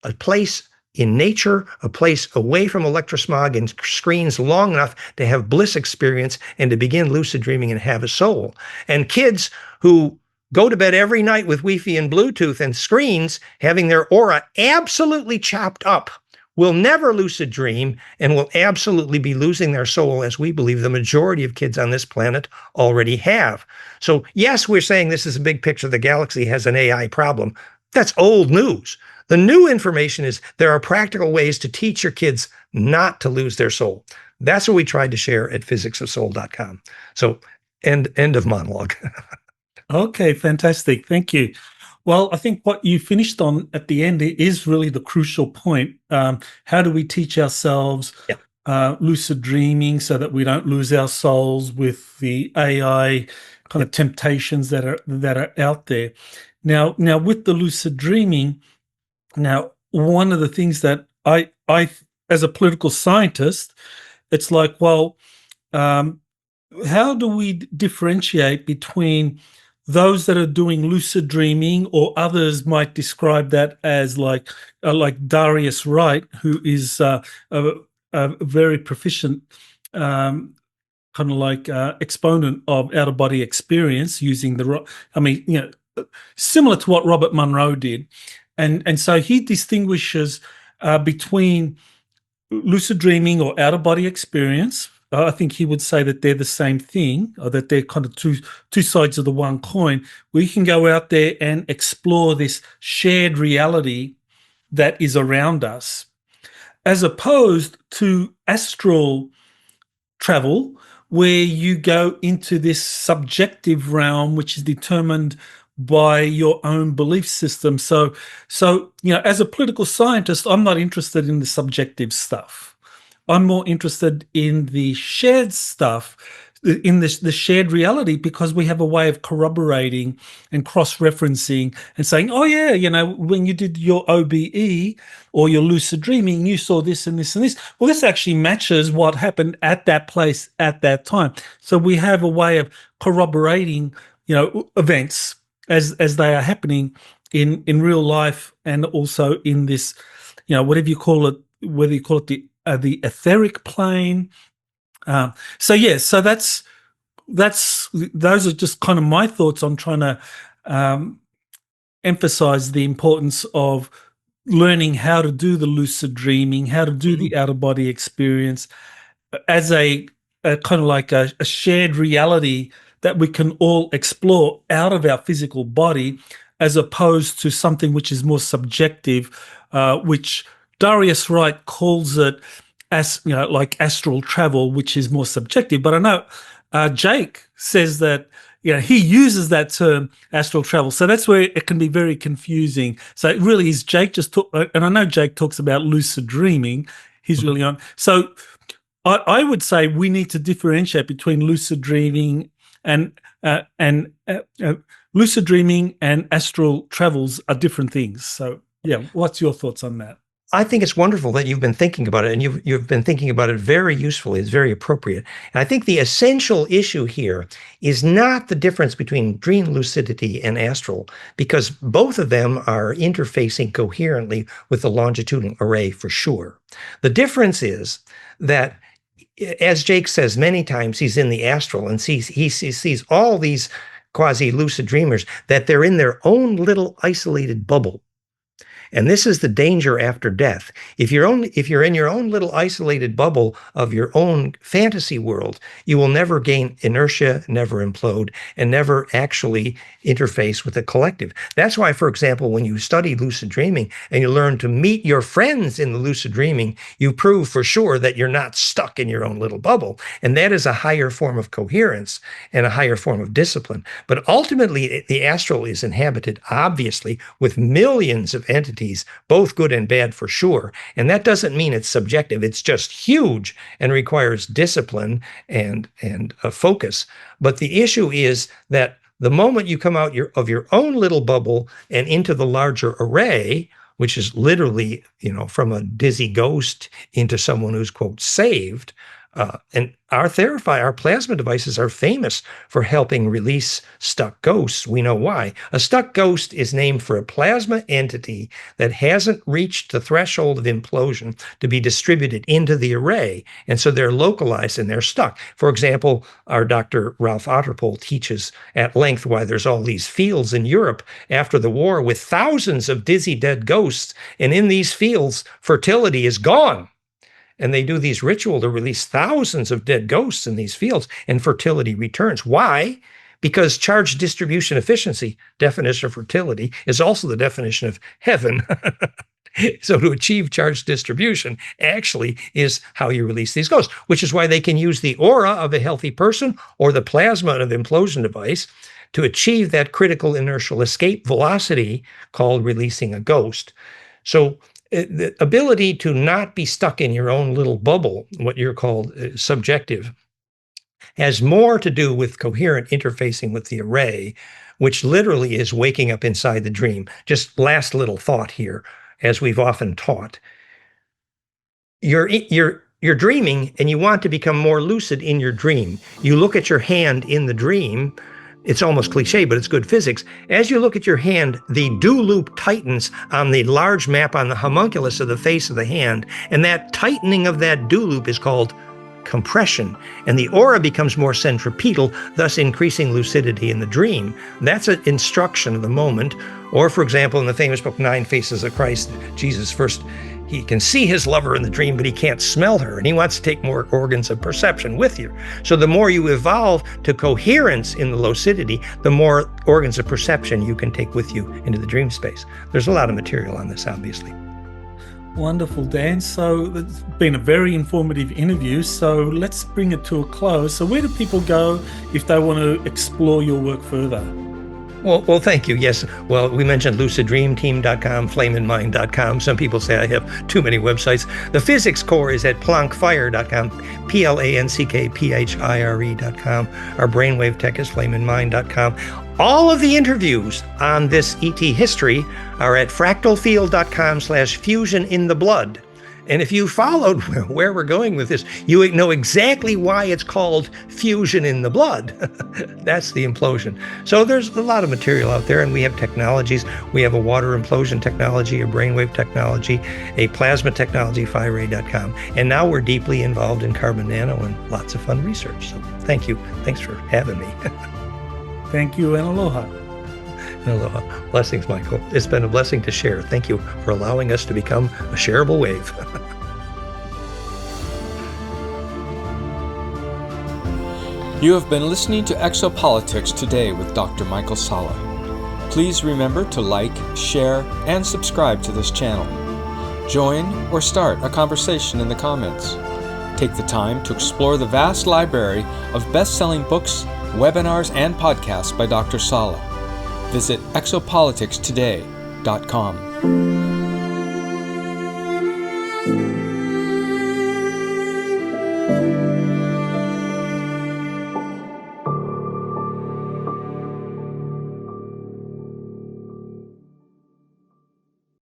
a place in nature, a place away from electrosmog and screens long enough to have bliss experience and to begin lucid dreaming and have a soul. And kids who go to bed every night with Wi-Fi and Bluetooth and screens, having their aura absolutely chopped up, will never lucid dream and will absolutely be losing their soul, as we believe the majority of kids on this planet already have. So yes, we're saying this is a big picture. The galaxy has an AI problem. That's old news. The new information is there are practical ways to teach your kids not to lose their soul. That's what we tried to share at physicsofsoul.com. So end of monologue. Okay, fantastic. Thank you. Well, I think what you finished on at the end is really the crucial point. How do we teach ourselves lucid dreaming so that we don't lose our souls with the AI kind of temptations that are out there? Now, with the lucid dreaming, now one of the things that I as a political scientist, it's like, well, how do we differentiate between those that are doing lucid dreaming, or others might describe that as like Darius Wright, who is a very proficient kind of like exponent of out-of-body experience using similar to what Robert Monroe did. And so he distinguishes between lucid dreaming or out-of-body experience. I think he would say that they're the same thing, or that they're kind of two sides of the one coin. We can go out there and explore this shared reality that is around us, as opposed to astral travel, where you go into this subjective realm, which is determined by your own belief system. So as a political scientist, I'm not interested in the subjective stuff. I'm more interested in the shared stuff, in the shared reality, because we have a way of corroborating and cross-referencing and saying, oh yeah, when you did your OBE or your lucid dreaming, you saw this and this and this. Well, this actually matches what happened at that place at that time. So we have a way of corroborating, events as they are happening in real life, and also in this, whatever you call it, whether you call it the etheric plane. So that's those are just kind of my thoughts on trying to emphasize the importance of learning how to do the lucid dreaming, how to do the out-of-body experience as a kind of like a shared reality that we can all explore out of our physical body, as opposed to something which is more subjective, which Darius Wright calls it as like astral travel, which is more subjective. But I know Jake says that he uses that term astral travel, so that's where it can be very confusing. So it really is Jake and I know Jake talks about lucid dreaming. He's really on. So I would say we need to differentiate between lucid dreaming and lucid dreaming and astral travels are different things. So what's your thoughts on that? I think it's wonderful that you've been thinking about it, and you've been thinking about it very usefully. It's very appropriate. And I think the essential issue here is not the difference between dream lucidity and astral, because both of them are interfacing coherently with the longitudinal array for sure. The difference is that, as Jake says many times, he's in the astral and he sees all these quasi-lucid dreamers, that they're in their own little isolated bubble. And this is the danger after death. If you're in your own little isolated bubble of your own fantasy world, you will never gain inertia, never implode, and never actually interface with the collective. That's why, for example, when you study lucid dreaming and you learn to meet your friends in the lucid dreaming, you prove for sure that you're not stuck in your own little bubble. And that is a higher form of coherence and a higher form of discipline. But ultimately, the astral is inhabited, obviously, with millions of entities, both good and bad for sure. And that doesn't mean it's subjective. It's just huge and requires discipline and a focus. But the issue is that the moment you come out of your own little bubble and into the larger array, which is literally, from a dizzy ghost into someone who's, quote, saved, and our plasma devices are famous for helping release stuck ghosts. We know why. A stuck ghost is named for a plasma entity that hasn't reached the threshold of implosion to be distributed into the array. And so they're localized and they're stuck. For example, our Dr. Ralph Otterpohl teaches at length why there's all these fields in Europe after the war with thousands of dizzy dead ghosts. And in these fields, fertility is gone. And they do these rituals to release thousands of dead ghosts in these fields, and fertility returns. Why? Because charge distribution efficiency, definition of fertility, is also the definition of heaven. So to achieve charge distribution actually is how you release these ghosts, which is why they can use the aura of a healthy person or the plasma of an implosion device to achieve that critical inertial escape velocity called releasing a ghost. So the ability to not be stuck in your own little bubble, what you're called subjective, has more to do with coherent interfacing with the array, which literally is waking up inside the dream. Just last little thought here, as we've often taught. You're dreaming and you want to become more lucid in your dream. You look at your hand in the dream. It's almost cliche, but it's good physics. As you look at your hand, the do loop tightens on the large map on the homunculus of the face of the hand, and that tightening of that do loop is called compression, and the aura becomes more centripetal, thus increasing lucidity in the dream. That's an instruction of the moment. Or, for example, in the famous book, 9 Faces of Christ, Jesus first, he can see his lover in the dream, but he can't smell her, and he wants to take more organs of perception with you. So the more you evolve to coherence in the lucidity, the more organs of perception you can take with you into the dream space. There's a lot of material on this, obviously. Wonderful, Dan. So it's been a very informative interview. So let's bring it to a close. So where do people go if they want to explore your work further? Well, thank you. Yes. Well, we mentioned luciddreamteam.com, flameinmind.com. Some people say I have too many websites. The physics core is at plankfire.com, plankphire.com. Our brainwave tech is flameinmind.com. All of the interviews on this ET history are at fractalfield.com/fusionintheblood. And if you followed where we're going with this, you know exactly why it's called fusion in the blood. That's the implosion. So there's a lot of material out there, and we have technologies. We have a water implosion technology, a brainwave technology, a plasma technology, firay.com. And now we're deeply involved in carbon nano and lots of fun research. So thank you. Thanks for having me. Thank you, and aloha. Aloha. Blessings, Michael. It's been a blessing to share. Thank you for allowing us to become a shareable wave. You have been listening to Exopolitics Today with Dr. Michael Salla. Please remember to like, share, and subscribe to this channel. Join or start a conversation in the comments. Take the time to explore the vast library of best-selling books, webinars, and podcasts by Dr. Salla. Visit exopoliticstoday.com.